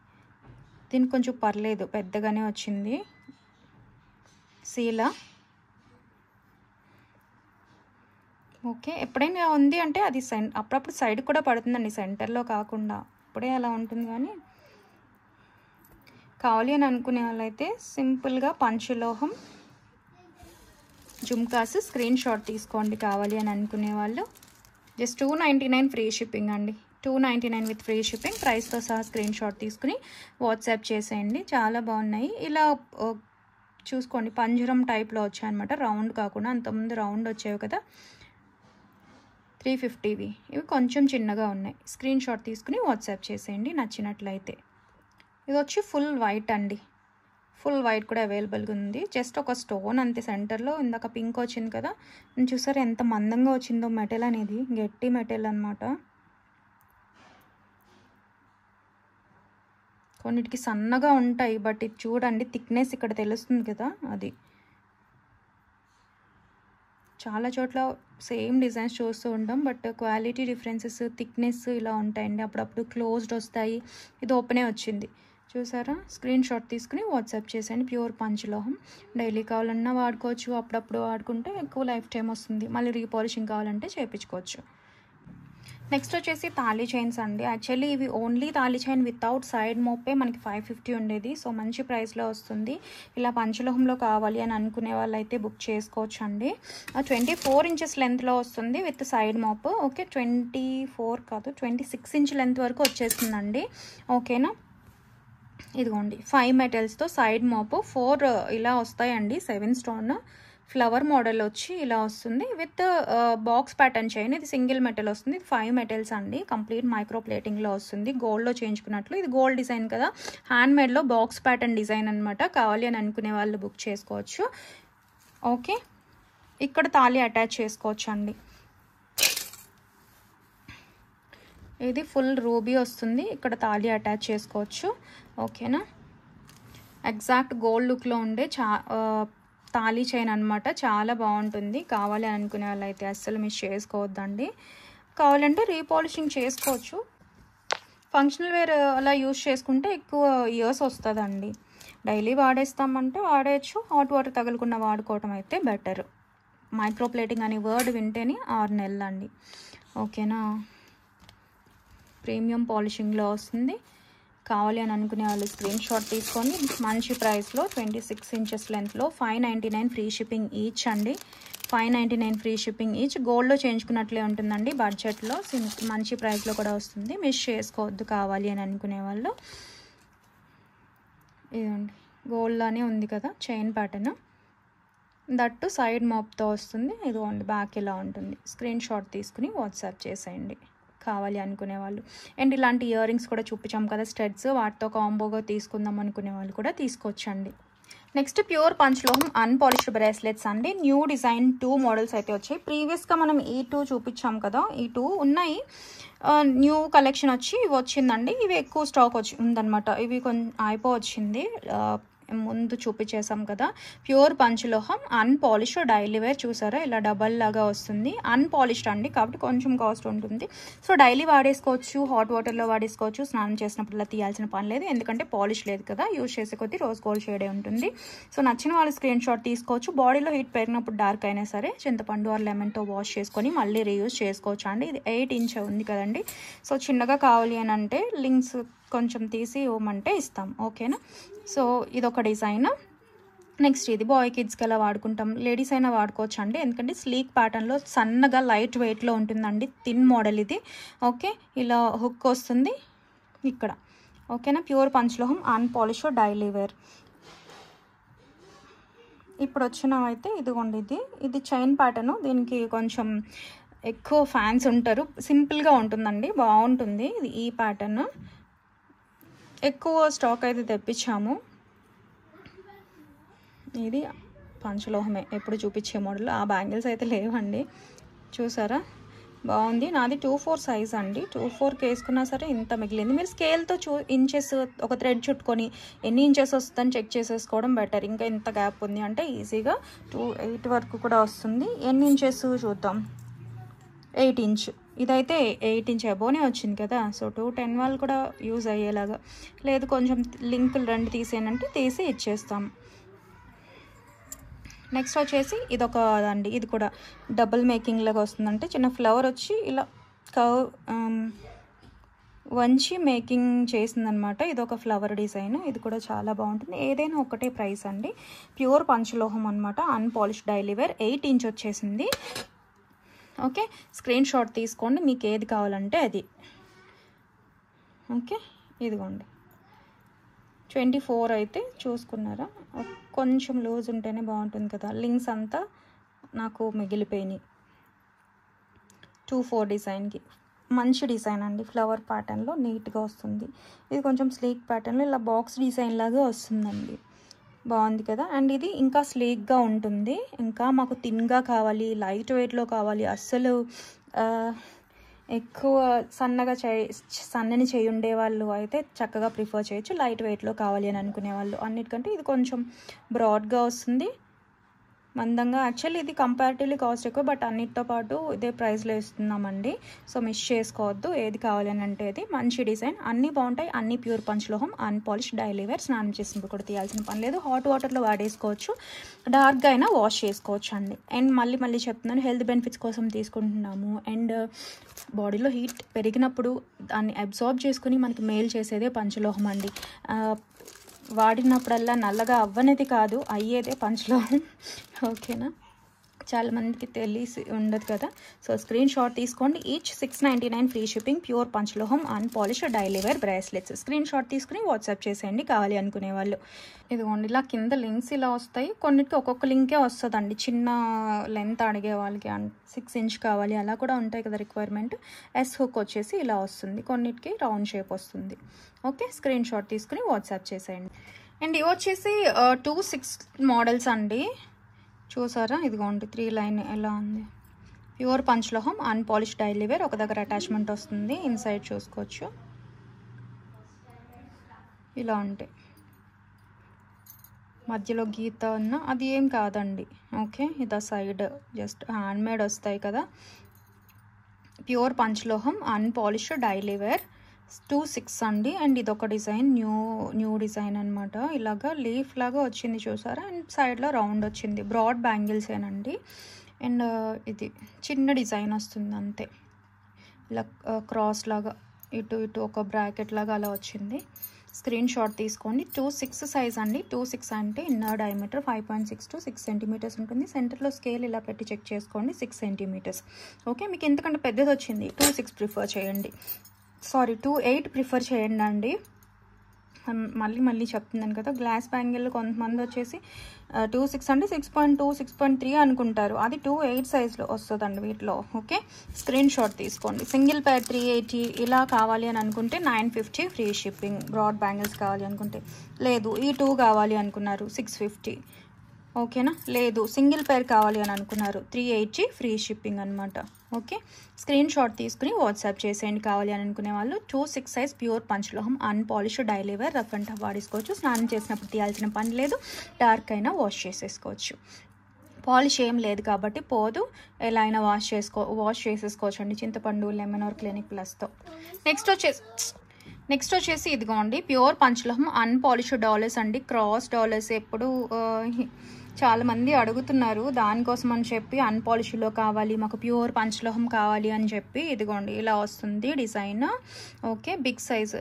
దీనికి కొంచెం పర్లేదు, పెద్దగానే వచ్చింది సీల. ఓకే, ఎప్పుడైనా ఉంది అంటే అది అప్పుడప్పుడు సైడ్ కూడా పడుతుందండి, సెంటర్లో కాకుండా. ఇప్పుడే అలా ఉంటుంది. కానీ కావాలి అని అనుకునే వాళ్ళైతే సింపుల్గా పంచలోహం జుమ్కాస్ స్క్రీన్ షాట్ తీసుకోండి కావాలి అని అనుకునే వాళ్ళు. జస్ట్ 299 ఫ్రీ షిప్పింగ్ అండి. 299 విత్ ఫ్రీ షిప్పింగ్. ప్రైస్తో సహా స్క్రీన్ షాట్ తీసుకుని వాట్సాప్ చేసేయండి. చాలా బాగున్నాయి. ఇలా చూసుకోండి, పంజరం టైప్లో వచ్చాయన్నమాట, రౌండ్ కాకుండా. అంతకుముందు రౌండ్ వచ్చేవి కదా 350వి. ఇవి కొంచెం చిన్నగా ఉన్నాయి. స్క్రీన్ షాట్ తీసుకుని వాట్సాప్ చేసేయండి నచ్చినట్లయితే. ఇది వచ్చి ఫుల్ వైట్ అండి. ఫుల్ వైట్ కూడా అవైలబుల్గా ఉంది. జస్ట్ ఒక స్టోన్ అంతే సెంటర్లో. ఇందాక పింక్ వచ్చింది కదా, నేను చూసారు ఎంత మందంగా వచ్చిందో మెటల్ అనేది. గట్టి మెటల్ అనమాట. కొన్నిటికి సన్నగా ఉంటాయి, బట్ ఇది చూడండి థిక్నెస్ ఇక్కడ తెలుస్తుంది కదా, అది. చాలా చోట్ల సేమ్ డిజైన్స్ చూస్తూ ఉంటాం, బట్ క్వాలిటీ డిఫరెన్సెస్, థిక్నెస్ ఇలా ఉంటాయండి. అప్పుడప్పుడు క్లోజ్డ్ వస్తాయి. ఇది ఓపెనే వచ్చింది చూసారా. స్క్రీన్ షాట్ తీసుకుని వాట్సాప్ చేసేయండి. ప్యూర్ పంచలోహం. డైలీ కావాలన్నా వాడుకోవచ్చు, అప్పుడప్పుడు వాడుకుంటే ఎక్కువ లైఫ్ టైం వస్తుంది. మళ్ళీ రీపాలిషింగ్ కావాలంటే చేయించుకోవచ్చు. నెక్స్ట్ వచ్చేసి తాళీ చైన్స్ అండి. యాక్చువల్లీ ఇవి only thali chain without side మోపే మనకి 550 ఉండేది. సో మంచి ప్రైస్లో వస్తుంది. ఇలా పంచలోహంలో కావాలి అని అనుకునే వాళ్ళైతే బుక్ చేసుకోవచ్చు అండి. 24 ఇంచెస్ లెంత్లో వస్తుంది విత్ సైడ్ మోప్. ఓకే, 24 కాదు 26 ఇంచ్ లెంత్ వరకు వచ్చేస్తుందండి. ఓకేనా. ఇదిగోండి 5 మెటల్స్తో సైడ్ మోప్. 4 ఇలా వస్తాయండి. 7 స్టోన్ ఫ్లవర్ మోడల్ వచ్చి ఇలా వస్తుంది విత్ బాక్స్ ప్యాటర్న్ చైన్. ఇది సింగిల్ మెటల్ వస్తుంది. 5 మెటల్స్ అండి. కంప్లీట్ మైక్రో ప్లేటింగ్లో వస్తుంది. గోల్డ్లో చేయించుకున్నట్లు. ఇది గోల్డ్ డిజైన్ కదా, హ్యాండ్ మేడ్లో బాక్స్ ప్యాటర్న్ డిజైన్ అనమాట. కావాలి అని అనుకునే వాళ్ళు బుక్ చేసుకోవచ్చు. ఓకే, ఇక్కడ తాళి అటాచ్ చేసుకోవచ్చు అండి. ఇది ఫుల్ రూబీ వస్తుంది. ఇక్కడ తాళి అటాచ్ చేసుకోవచ్చు. ఓకేనా. ఎగ్జాక్ట్ గోల్డ్ లుక్లో ఉండే తాళీ చైన్ అనమాట. చాలా బాగుంటుంది. కావాలి అనుకునే వాళ్ళైతే అస్సలు మిస్ చేసుకోవద్దండి. కావాలంటే రీపాలిషింగ్ చేసుకోవచ్చు. ఫంక్షనల్ వేర్ అలా యూజ్ చేసుకుంటే ఎక్కువ ఇయర్స్ వస్తుందండి. డైలీ వాడేస్తామంటే వాడేయచ్చు. హాట్ వాటర్ తగలకుండా వాడుకోవటం అయితే బెటర్. మైక్రో ప్లేటింగ్ అనే వర్డ్ వింటేనే 6 నెలలు అండి. ఓకేనా. ప్రీమియం పాలిషింగ్లో వస్తుంది. కావాలి అని అనుకునే వాళ్ళు స్క్రీన్ షాట్ తీసుకొని మంచి ప్రైస్లో 26 ఇంచెస్ లెంత్లో 599 ఫ్రీ షిప్పింగ్ ఈచ్ అండి. 599 ఫ్రీ షిప్పింగ్ ఈచ్. గోల్డ్లో చేయించుకున్నట్లే ఉంటుందండి. బడ్జెట్లో మంచి ప్రైస్లో కూడా వస్తుంది. మిస్ చేసుకోవద్దు కావాలి అని అనుకునే వాళ్ళు. ఇదండి గోల్డ్లోనే ఉంది కదా చైన్ ప్యాటర్న్. దట్టు సైడ్ మాప్తో వస్తుంది. ఇదిగోండి బ్యాక్ ఇలా ఉంటుంది. స్క్రీన్ షాట్ తీసుకుని వాట్సాప్ చేసేయండి కావాలి అనుకునే వాళ్ళు. అండ్ ఇలాంటి ఇయర్ రింగ్స్ కూడా చూపించాం కదా స్టడ్స్, వాటితో కాంబోగా తీసుకుందాం అనుకునే వాళ్ళు కూడా తీసుకోవచ్చండి. Next pure panchaloham unpolished bracelets అండి. న్యూ డిజైన్ 2 మోడల్స్ అయితే వచ్చాయి. ప్రీవియస్గా మనం ఈ 2 చూపించాం కదా, ఈ 2 ఉన్నాయి. న్యూ కలెక్షన్ వచ్చి ఇవి వచ్చిందండి. ఇవి ఎక్కువ స్టాక్ ఉందన్నమాట. ఇవి కొంచెం అయిపోవచ్చింది. ముందు చూపించేసాం కదా. Pure panchaloham unpolished daily wear. చూసారా ఇలా డబల్ లాగా వస్తుంది. అన్పాలిష్డ్ అండి కాబట్టి కొంచెం కాస్ట్ ఉంటుంది. సో డైలీ వాడేసుకోవచ్చు, హాట్ వాటర్లో వాడేసుకోవచ్చు. స్నానం చేసినప్పుడు తీయాల్సిన పని లేదు, ఎందుకంటే పాలిష్ లేదు కదా. యూజ్ చేసే కొద్దీ రోజ్ గోల్డ్ షేడే ఉంటుంది. సో నచ్చిన వాళ్ళు స్క్రీన్ షాట్ తీసుకోవచ్చు. బాడీలో హీట్ పెరిగినప్పుడు డార్క్ అయినా సరే చింతపండు ఆర్ లెమన్తో వాష్ చేసుకొని మళ్ళీ రీయూజ్ చేసుకోవచ్చు అండి. ఇది 8 ఇంచ్ ఉంది కదండి. సో చిన్నగా కావాలి అని అంటే లింక్స్ కొంచెం తీసి ఇవ్వమంటే ఇస్తాం. ఓకేనా. సో ఇదొక డిజైన్. నెక్స్ట్ ఇది బాయ్ కిడ్స్కి ఎలా వాడుకుంటాం, లేడీస్ అయినా వాడుకోవచ్చు అండి, ఎందుకంటే స్లీక్ ప్యాటర్న్లో సన్నగా లైట్ వెయిట్లో ఉంటుందండి, థిన్ మోడల్ ఇది. ఓకే, ఇలా హుక్ వస్తుంది ఇక్కడ. ఓకేనా, pure panchaloham unpolish daily wear. ఇప్పుడు వచ్చినవైతే ఇదిగోండి, ఇది చైన్ ప్యాటర్న్, దీనికి కొంచెం ఎక్కువ ఫ్యాన్స్ ఉంటారు, సింపుల్గా ఉంటుందండి, బాగుంటుంది ఇది. ఈ ప్యాటర్న్ ఎక్కువ స్టాక్ అయితే తెప్పించాము. ఇది పంచలోహమే ఎప్పుడు చూపించే మోడల్. ఆ బ్యాంగిల్స్ అయితే లేవండి, చూసారా బాగుంది. నాది 2/4 సైజ్ అండి, 2/4కి వేసుకున్నా సరే ఇంత మిగిలింది. మీరు స్కేల్తో ఇంచెస్ ఒక థ్రెడ్ చుట్టుకొని ఎన్ని ఇంచెస్ వస్తుందని చెక్ చేసేసుకోవడం బెటర్. ఇంకా ఇంత గ్యాప్ ఉంది అంటే ఈజీగా 2/8 వరకు కూడా వస్తుంది. ఎన్ని ఇంచెస్ చూద్దాం, 8 ఇంచ్. ఇదైతే 8 ఇంచ్ అబోనే వచ్చింది కదా, సో 210 వాళ్ళు కూడా యూజ్ అయ్యేలాగా. లేదు కొంచెం లింకులు 2 తీసేనంటే తీసి ఇచ్చేస్తాం. నెక్స్ట్ వచ్చేసి ఇదొక అండి, ఇది కూడా డబుల్ మేకింగ్ లాగా వస్తుందంటే చిన్న ఫ్లవర్ వచ్చి ఇలా కర్వ్ వంచి మేకింగ్ చేసిందనమాట. ఇదొక ఫ్లవర్ డిజైన్, ఇది కూడా చాలా బాగుంటుంది. ఏదైనా ఒకటే ప్రైస్ అండి, ప్యూర్ పంచలోహం అనమాట, అన్పాలిష్ డైలీ వేర్. 8 ఇంచ్ వచ్చేసింది. ఓకే, స్క్రీన్ షాట్ తీసుకోండి మీకు ఏది కావాలంటే అది. ఓకే, ఇదిగోండి 24 అయితే చూసుకున్నారా, కొంచెం లూజ్ ఉంటేనే బాగుంటుంది కదా. లింక్స్ అంతా నాకు మిగిలిపోయినాయి. 2/4 డిజైన్కి మంచి డిజైన్ అండి, ఫ్లవర్ ప్యాటర్న్లో నీట్గా వస్తుంది. ఇది కొంచెం స్లీక్ ప్యాటర్న్లో ఇలా బాక్స్ డిజైన్ లాగా వస్తుందండి, బాగుంది కదా. అండ్ ఇది ఇంకా స్లీక్గా ఉంటుంది. ఇంకా మాకు థిన్గా కావాలి, లైట్ వెయిట్లో కావాలి, అస్సలు ఎక్కువ సన్నని చేయి ఉండే వాళ్ళు అయితే చక్కగా ప్రిఫర్ చేయొచ్చు. లైట్ వెయిట్లో కావాలి అని అనుకునే వాళ్ళు, అన్నిటికంటే ఇది కొంచెం బ్రాడ్గా వస్తుంది, మందంగా. యాక్చువల్లీ ఇది కంపారిటివ్లీ కాస్ట్ ఎక్కువ, బట్ అన్నిటితో పాటు ఇదే ప్రైస్లో ఇస్తున్నామండి, సో మిస్ చేసుకోవద్దు. ఏది కావాలని అంటే ఇది మంచి డిజైన్, అన్నీ బాగుంటాయి, అన్నీ pure panchaloham unpolish daily wear. స్నానం చేసినప్పుడు కూడా తీయాల్సిన పని లేదు, హాట్ వాటర్లో వాడేసుకోవచ్చు, డార్క్గా అయినా వాష్ చేసుకోవచ్చు అండి. అండ్ మళ్ళీ చెప్తున్నాను, హెల్త్ బెనిఫిట్స్ కోసం తీసుకుంటున్నాము. అండ్ బాడీలో హీట్ పెరిగినప్పుడు దాన్ని అబ్జార్బ్ చేసుకుని మనకి మేల్ చేసేదే పంచలోహం అండి. వాడినప్పుడల్లా నల్లగా అవ్వనేది కాదు, అయ్యేదే పంచలోహం. ఓకేనా, చాలామందికి తెలిసి ఉండదు కదా. సో స్క్రీన్ షాట్ తీసుకోండి. Each 699 free shipping, pure panchaloham unpolish daily wear bracelets. Screenshot తీసుకుని వాట్సాప్ చేసేయండి కావాలి అనుకునే వాళ్ళు. ఇదిగోండి ఇలా కింద లింక్స్ ఇలా వస్తాయి, కొన్నిటికి ఒక్కొక్క లింకే వస్తుందండి. చిన్న లెంత్ అడిగే వాళ్ళకి 6 ఇంచ్ కావాలి అలా కూడా ఉంటాయి కదా రిక్వైర్మెంట్. ఎస్ హుక్ వచ్చేసి ఇలా వస్తుంది, కొన్నిటికి రౌండ్ షేప్ వస్తుంది. ఓకే, స్క్రీన్ షాట్ తీసుకుని వాట్సాప్ చేసేయండి. అండ్ ఇవి వచ్చేసి 2/6 మోడల్స్ అండి, చూసారా ఇదిగోండి 3 లైన్ ఎలా ఉంది. Pure panchaloham unpolish daily wear. ఒక దగ్గర అటాచ్మెంట్ వస్తుంది, ఇన్సైడ్ చూసుకోవచ్చు, ఇలా ఉంటాయి. మధ్యలో గీత ఉన్న అది ఏం కాదండి. ఓకే, ఇది సైడ్ జస్ట్ హ్యాండ్మేడ్ వస్తాయి కదా. Pure panchaloham unpolish daily wear 2/6 అండి. అండ్ ఇదొక డిజైన్, న్యూ డిజైన్ అనమాట. ఇలాగా లీఫ్ లాగా వచ్చింది చూసారా, అండ్ సైడ్లో రౌండ్ వచ్చింది, బ్రాడ్ బ్యాంగిల్స్ ఏనండి. అండ్ ఇది చిన్న డిజైన్ వస్తుంది అంతే, ఇలా క్రాస్ లాగా ఇటు ఒక బ్రాకెట్ లాగా అలా వచ్చింది. స్క్రీన్ షాట్ తీసుకోండి. 2/6 సైజ్ అండి. 2/6 అంటే ఇన్నర్ డయామీటర్ 5.6 to 6 సెంటీమీటర్స్ ఉంటుంది. సెంటర్లో స్కేల్ ఇలా పెట్టి చెక్ చేసుకోండి, 6 సెంటీమీటర్స్. ఓకే, మీకు ఎంతకంటే పెద్దది వచ్చింది 2/6 ప్రిఫర్ చేయండి, 2/8 ప్రిఫర్ చేయండి అండి. మళ్ళీ చెప్తున్నాను కదా, గ్లాస్ బ్యాంగిల్ కొంతమంది వచ్చేసి 2/6 అంటే 6.2 6.3 అనుకుంటారు, అది 2/8 సైజ్లో వస్తుందండి వీటిలో. ఓకే, స్క్రీన్ షాట్ తీసుకోండి. సింగిల్ పేర్ 380 ఇలా కావాలి అని అనుకుంటే 950 ఫ్రీ షిప్పింగ్. బ్రాడ్ బ్యాంగిల్స్ కావాలి అనుకుంటే, లేదు ఈ 2 కావాలి అనుకున్నారు 650. ఓకేనా, లేదు సింగిల్ పేర్ కావాలి అని అనుకున్నారు 380 ఫ్రీ షిప్పింగ్ అనమాట. ఓకే, స్క్రీన్ షాట్ తీసుకుని వాట్సాప్ చేసేయండి కావాలి అని అనుకునే వాళ్ళు. 2/6 size pure panchaloham unpolish daily wear, rough and tough వాడేసుకోవచ్చు. స్నానం చేసినప్పుడు తీయాల్సిన పని లేదు, డార్క్ అయినా వాష్ చేసేసుకోవచ్చు. పాలిష్ ఏం లేదు కాబట్టి పోదు, ఎలా అయినా వాష్ చేసేసుకోవచ్చు అండి, చింతపండు లెమన్ ఆర్ క్లినిక్ ప్లస్తో. నెక్స్ట్ వచ్చేసి ఇదిగోండి ప్యూర్ పంచలోహం అన్పాలిష్ డాలర్స్ అండి. క్రాస్ డాలర్స్ ఎప్పుడు చాలామంది అడుగుతున్నారు, దానికోసం అని చెప్పి అన్పాలిష్లో కావాలి మాకు, ప్యూర్ పంచలోహం కావాలి అని చెప్పి ఇదిగోండి ఇలా వస్తుంది డిజైన్. ఓకే, బిగ్ సైజ్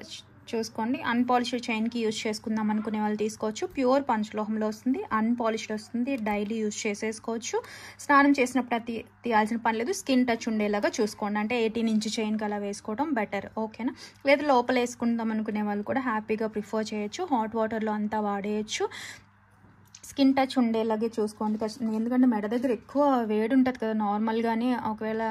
చూసుకోండి. అన్పాలిష్డ్ చైన్కి యూజ్ చేసుకుందాం అనుకునే వాళ్ళు తీసుకోవచ్చు. ప్యూర్ పంచలోహంలో వస్తుంది, అన్పాలిష్డ్ వస్తుంది, డైలీ యూజ్ చేసేసుకోవచ్చు. స్నానం చేసినప్పుడు అది తీయాల్సిన పని లేదు. స్కిన్ టచ్ ఉండేలాగా చూసుకోండి. అంటే 18 ఇంచ్ చైన్కి అలా వేసుకోవడం బెటర్. ఓకేనా? లేదా లోపల వేసుకుందాం అనుకునే వాళ్ళు కూడా హ్యాపీగా ప్రిఫర్ చేయొచ్చు. హాట్ వాటర్లో అంతా వాడేయచ్చు. స్కిన్ టచ్ ఉండేలాగే చూసుకోండి. ఎందుకంటే మెడ దగ్గర ఎక్కువ వేడి ఉంటుంది కదా నార్మల్గానే. ఒకవేళ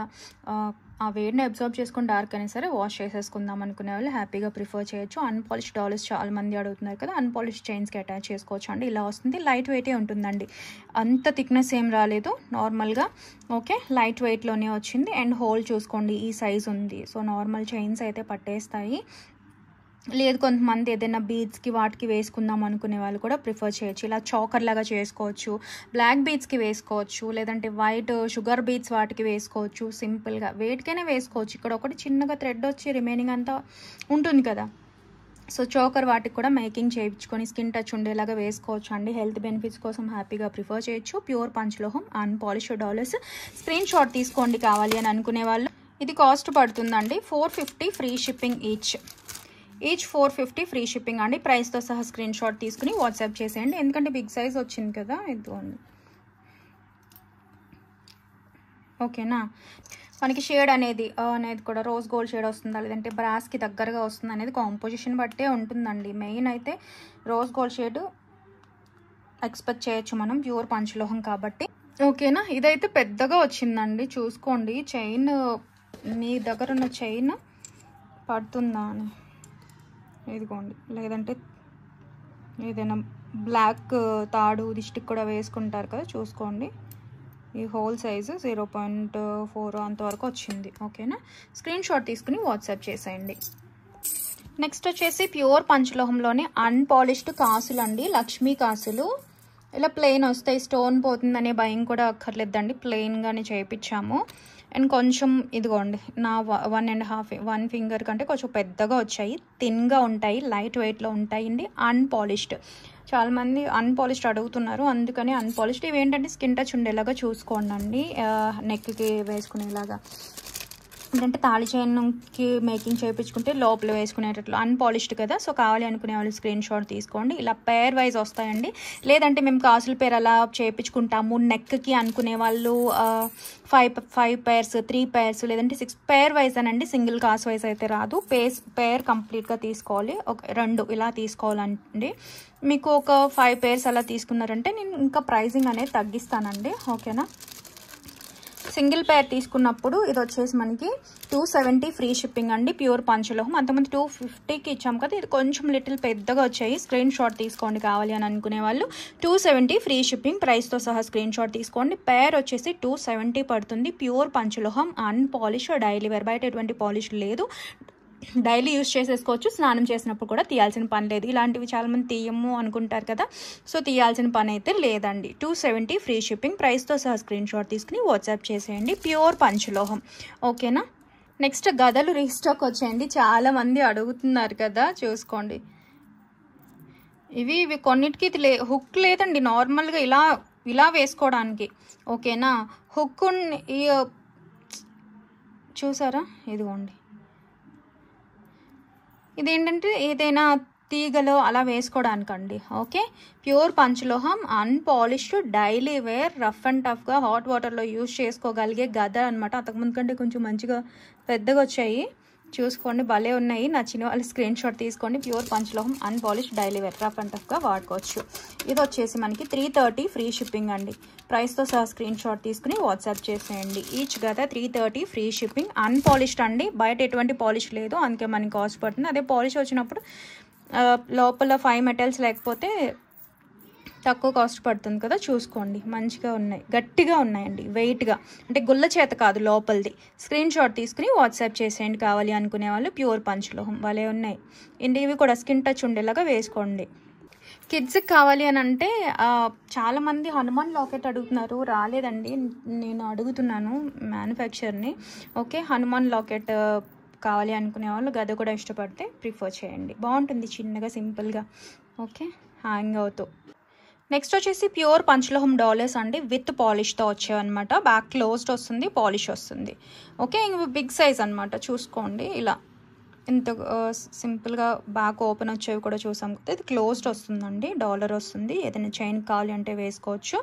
ఆ వేడిని అబ్జర్వ్ చేసుకొని డార్క్ అయినా సరే వాష్ చేసేసుకుందాం అనుకునే వాళ్ళు హ్యాపీగా ప్రిఫర్ చేయొచ్చు. అన్పాలిష్డ్ డాలర్స్ చాలా మంది అడుగుతున్నారు కదా, అన్పాలిష్డ్ చైన్స్కి అటాచ్ చేసుకోవచ్చు అండి. ఇలా వస్తుంది. లైట్ వెయిటే ఉంటుందండి, అంత థిక్నెస్ ఏం రాలేదు, నార్మల్గా. ఓకే, లైట్ వెయిట్లోనే వచ్చింది. అండ్ హోల్ చూసుకోండి, ఈ సైజ్ ఉంది. సో నార్మల్ చైన్స్ అయితే పట్టేస్తాయి. లేదు కొంతమంది ఏదైనా బీడ్స్కి వాటికి వేసుకుందాం అనుకునే వాళ్ళు కూడా ప్రిఫర్ చేయొచ్చు. ఇలా చాకర్ లాగా చేసుకోవచ్చు, బ్లాక్ బీడ్స్కి వేసుకోవచ్చు, లేదంటే వైట్ షుగర్ బీడ్స్ వాటికి వేసుకోవచ్చు. సింపుల్గా వేటికైనా వేసుకోవచ్చు. ఇక్కడ ఒకటి చిన్నగా థ్రెడ్ వచ్చి రిమైనింగ్ అంతా ఉంటుంది కదా, సో చోకర్ వాటికి కూడా మేకింగ్ చేయించుకొని స్కిన్ టచ్ ఉండేలాగా వేసుకోవచ్చు అండి. హెల్త్ బెనిఫిట్స్ కోసం హ్యాపీగా ప్రిఫర్ చేయొచ్చు. Pure panchaloham, unpolished dollars. Screenshot తీసుకోండి కావాలి అని అనుకునే వాళ్ళు. ఇది కాస్ట్ పడుతుందండి 450 free shipping each 450 free shipping అండి. ప్రైస్తో సహా స్క్రీన్ షాట్ తీసుకుని వాట్సాప్ చేసేయండి. ఎందుకంటే బిగ్ సైజ్ వచ్చింది కదా, ఇదిగోండి. ఓకేనా? మనకి షేడ్ అనేది కూడా రోజ్ గోల్డ్ షేడ్ వస్తుందా లేదంటే బ్రాస్కి దగ్గరగా వస్తుందా అనేది కాంపోజిషన్ బట్టే ఉంటుందండి. మెయిన్ అయితే రోజ్ గోల్డ్ షేడ్ ఎక్స్పెక్ట్ చేయొచ్చు మనం, ప్యూర్ పంచలోహం కాబట్టి. ఓకేనా? ఇదైతే పెద్దగా వచ్చిందండి, చూసుకోండి. చైన్ మీ దగ్గర ఉన్న చైన్ పడుతుందా అని, ఇదిగోండి. లేదంటే ఏదైనా బ్లాక్ తాడు దిష్టికి కూడా వేసుకుంటారు కదా, చూసుకోండి. ఈ హోల్ సైజు 0.4 అంతవరకు వచ్చింది. ఓకేనా? స్క్రీన్ షాట్ తీసుకుని వాట్సాప్ చేసేయండి. నెక్స్ట్ వచ్చేసి ప్యూర్ పంచలోహంలోనే అన్పాలిష్డ్ కాసులు అండి, లక్ష్మీ కాసులు. ఇలా ప్లెయిన్ వస్తాయి, స్టోన్ పోతుందనే భయం కూడా అక్కర్లేదండి, ప్లెయిన్గానే చేయించాము. అండ్ కొంచెం ఇదిగోండి, నా 1 ఫింగర్ కంటే కొంచెం పెద్దగా వచ్చాయి, థిన్గా ఉంటాయి, లైట్ వెయిట్లో ఉంటాయండి. అన్పాలిష్డ్, చాలామంది అన్పాలిష్డ్ అడుగుతున్నారు, అందుకని అన్పాలిష్డ్. ఇవి ఏంటంటే స్కిన్ టచ్ ఉండేలాగా చూసుకోండి, నెక్కి వేసుకునేలాగా. ఏంటంటే తాళి చైన్కి మేకింగ్ చేయించుకుంటే లోపల వేసుకునేటట్లు. అన్పాలిష్డ్ కదా, సో కావాలి అనుకునే వాళ్ళు స్క్రీన్ షాట్ తీసుకోండి. ఇలా పేర్ వైజ్ వస్తాయండి. లేదంటే మేము కాసుల పేరు అలా చేయించుకుంటాము నెక్కి అనుకునే వాళ్ళు 5 pairs 3 pairs లేదంటే 6 pair వైజ్ అనండి, సింగిల్ కాస్ వైజ్ అయితే రాదు. పేర్ కంప్లీట్గా తీసుకోవాలి, ఒక 2 ఇలా తీసుకోవాలండి. మీకు ఒక 5 pairs అలా తీసుకున్నారంటే నేను ఇంకా ప్రైజింగ్ అనేది తగ్గిస్తానండి. ఓకేనా? సింగిల్ పేర్ తీసుకున్నప్పుడు ఇది వచ్చేసి మనకి 270 ఫ్రీ షిప్పింగ్ అండి, ప్యూర్ పంచలోహం. అంతకుముందు 250కి ఇచ్చాం కదా, ఇది కొంచెం లిటిల్ పెద్దగా వచ్చాయి. స్క్రీన్ షాట్ తీసుకోండి కావాలి అని అనుకునే వాళ్ళు. 270 ఫ్రీ షిప్పింగ్, ప్రైస్తో సహా స్క్రీన్ షాట్ తీసుకోండి. పేర్ వచ్చేసి 270 పడుతుంది. Pure panchaloham, unpolish, daily wear. బయట ఎటువంటి పాలిష్ లేదు, డైలీ యూజ్ చేసేసుకోవచ్చు. స్నానం చేసినప్పుడు కూడా తీయాల్సిన పని లేదు. ఇలాంటివి చాలామంది తీయము అనుకుంటారు కదా, సో తీయాల్సిన పని అయితే లేదండి. 270 ఫ్రీ షిప్పింగ్, ప్రైస్తో సహా స్క్రీన్ షాట్ తీసుకుని వాట్సాప్ చేసేయండి. ప్యూర్ పంచలోహం. ఓకేనా? నెక్స్ట్ గదలు రీస్టాక్ వచ్చాయండి, చాలామంది అడుగుతున్నారు కదా, చూసుకోండి. ఇవి కొన్నిటికి ఇది హుక్ లేదండి, నార్మల్గా ఇలా వేసుకోవడానికి. ఓకేనా? హుక్ చూసారా, ఇదిగోండి. ఇదేంటంటే ఏదైనా తీగలో అలా వేసుకోవడానికండి. Okay, pure panchaloham, unpolished, daily wear, rough and టఫ్గా హాట్ వాటర్లో యూజ్ చేసుకోగలిగే గద అనమాట. అంతకుముందు కంటే కొంచెం మంచిగా పెద్దగా వచ్చాయి, చూసుకోండి, భలే ఉన్నాయి. నచ్చిన వాళ్ళు స్క్రీన్ షాట్ తీసుకోండి. Pure panchaloham, unpolished, daily wear, rough and టఫ్గా వాడుకోవచ్చు. ఇది వచ్చేసి మనకి 330 ఫ్రీ షిప్పింగ్ అండి. ప్రైస్తో సహా స్క్రీన్ షాట్ తీసుకుని వాట్సాప్ చేసేయండి. ఈచ్ గద 330 ఫ్రీ షిప్పింగ్. అన్పాలిష్డ్ అండి, బయట ఎటువంటి పాలిష్ లేదు, అందుకే మనకి కాస్ట్ పడుతుంది. అదే పాలిష్ వచ్చినప్పుడు లోపల 5 మెటల్స్ లేకపోతే తక్కువ కాస్ట్ పడుతుంది కదా, చూసుకోండి. మంచిగా ఉన్నాయి, గట్టిగా ఉన్నాయండి, వెయిట్గా, అంటే గుల్ల చేత కాదు లోపలిది. స్క్రీన్ షాట్ తీసుకుని వాట్సాప్ చేసేయండి కావాలి అనుకునే వాళ్ళు. ప్యూర్ పంచలోహం, భలే ఉన్నాయి. ఇవి కూడా స్కిన్ టచ్ ఉండేలాగా వేసుకోండి. కిడ్స్కి కావాలి అని అంటే చాలామంది హనుమాన్ లాకెట్ అడుగుతున్నారు, రాలేదండి, నేను అడుగుతున్నాను మ్యానుఫ్యాక్చర్ని. ఓకే, హనుమాన్ లాకెట్ కావాలి అనుకునే వాళ్ళు గద కూడా ఇష్టపడితే ప్రిఫర్ చేయండి, బాగుంటుంది, చిన్నగా సింపుల్గా. ఓకే, హ్యాంగ్ అవుతూ. నెక్స్ట్ వచ్చేసి ప్యూర్ పంచలోహం డాలర్స్ అండి, విత్ పాలిష్తో వచ్చాయన్నమాట. బ్యాక్ క్లోజ్డ్ వస్తుంది, పాలిష్ వస్తుంది. ఓకే, ఇవి బిగ్ సైజ్ అనమాట, చూసుకోండి. ఇలా ఇంత సింపుల్గా బ్యాక్ ఓపెన్ వచ్చేవి కూడా చూసాం కదా. ఇది క్లోజ్డ్ వస్తుందండి, డాలర్ వస్తుంది. ఏదైనా చైన్ కావాలి అంటే వేసుకోవచ్చు.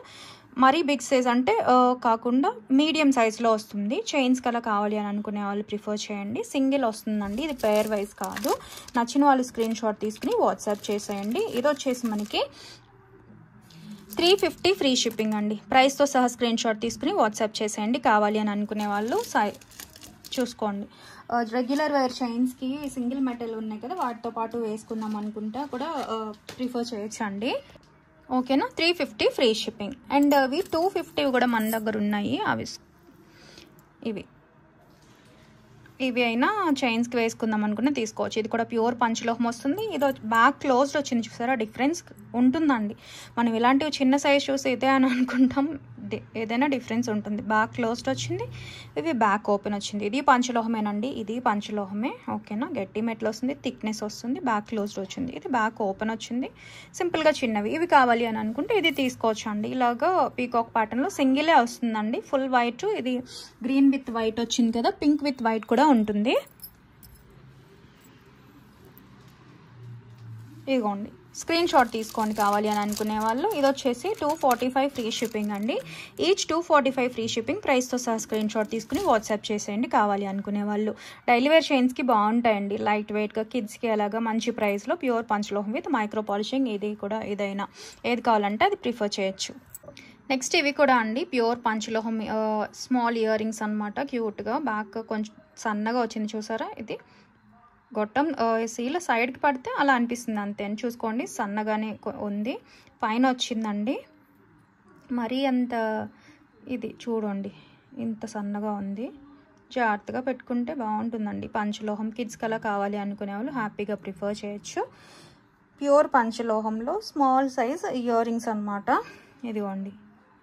మరీ బిగ్ సైజ్ అంటే కాకుండా మీడియం సైజ్లో వస్తుంది. చైన్స్ కలా కావాలి అని అనుకునే వాళ్ళు ప్రిఫర్ చేయండి. సింగిల్ వస్తుందండి, ఇది పేర్ వైజ్ కాదు. నచ్చిన వాళ్ళు స్క్రీన్ షాట్ తీసుకుని వాట్సాప్ చేసేయండి. ఇది వచ్చేసి మనకి 350 ఫ్రీ షిప్పింగ్ అండి. ప్రైస్తో సహా స్క్రీన్ షాట్ తీసుకుని వాట్సాప్ చేసేయండి. కావాలి అని అనుకునే వాళ్ళు చూసుకోండి. రెగ్యులర్ వైర్ చైన్స్కి సింగిల్ మెటల్ ఉన్నాయి కదా, వాటితో పాటు వేసుకుందాం అనుకుంటా కూడా ప్రిఫర్ చేయొచ్చు అండి. ఓకేనా. 350 ఫ్రీ షిప్పింగ్. అండ్ అవి 250 కూడా మన దగ్గర ఉన్నాయి. ఇవి అయినా చైన్స్కి వేసుకుందాం అనుకున్నా తీసుకోవచ్చు. ఇది కూడా ప్యూర్ పంచలోహం వస్తుంది. ఇది బ్యాక్ క్లోజ్డ్ వచ్చింది, చూసారా డిఫరెన్స్ ఉంటుందండి. మనం ఇలాంటివి చిన్న సైజ్ చూసి ఇదే అని అనుకుంటాం, ఏదైనా డిఫరెన్స్ ఉంటుంది. బ్యాక్ క్లోజ్డ్ వచ్చింది, ఇవి బ్యాక్ ఓపెన్ వచ్చింది. ఇది పంచలోహమేనండి, ఇది పంచలోహమే. ఓకేనా. గట్టి మెటల్ వస్తుంది, థిక్నెస్ వస్తుంది, బ్యాక్ క్లోజ్డ్ వచ్చింది. ఇది బ్యాక్ ఓపెన్ వచ్చింది, సింపుల్గా చిన్నవి. ఇవి కావాలి అని అనుకుంటే ఇది తీసుకోవచ్చు అండి. ఇలాగా పీకాక్ ప్యాటర్న్లో సింగిలే వస్తుందండి, ఫుల్ వైట్. ఇది గ్రీన్ విత్ వైట్ వచ్చింది కదా, పింక్ విత్ వైట్ కూడా ఉంటుంది. ఇదిగోండి, స్క్రీన్ షాట్ తీసుకోండి కావాలి అని అనుకునే వాళ్ళు. ఇది వచ్చేసి 245 ఫ్రీ షిప్పింగ్ అండి. Each 245 free shipping. ప్రైస్తో సహా స్క్రీన్ షాట్ తీసుకుని వాట్సాప్ చేసేయండి కావాలి అనుకునే వాళ్ళు. డైలీ వేర్ చైన్స్కి బాగుంటాయండి, లైట్ వెయిట్గా, కిడ్స్కి అలాగా మంచి ప్రైస్లో. Pure panchaloham with micro polishing. ఇది కూడా ఏదైనా ఏది కావాలంటే అది ప్రిఫర్ చేయొచ్చు. నెక్స్ట్ ఇవి కూడా అండి ప్యూర్ పంచలోహం స్మాల్ ఇయర్ రింగ్స్ అనమాట. క్యూట్గా బ్యాక్ కొంచెం సన్నగా వచ్చింది, చూసారా. ఇది గొట్టం సీల సైడ్కి పడితే అలా అనిపిస్తుంది అంతే అని చూసుకోండి. సన్నగానే ఉంది, పైన వచ్చిందండి. మరీ అంత ఇది చూడండి, ఇంత సన్నగా ఉంది. జాగ్రత్తగా పెట్టుకుంటే బాగుంటుందండి. పంచలోహం కిడ్స్కి అలా కావాలి అనుకునే వాళ్ళు హ్యాపీగా ప్రిఫర్ చేయొచ్చు. ప్యూర్ పంచలోహంలో స్మాల్ సైజ్ ఇయర్ రింగ్స్ అనమాట. ఇదిగోండి,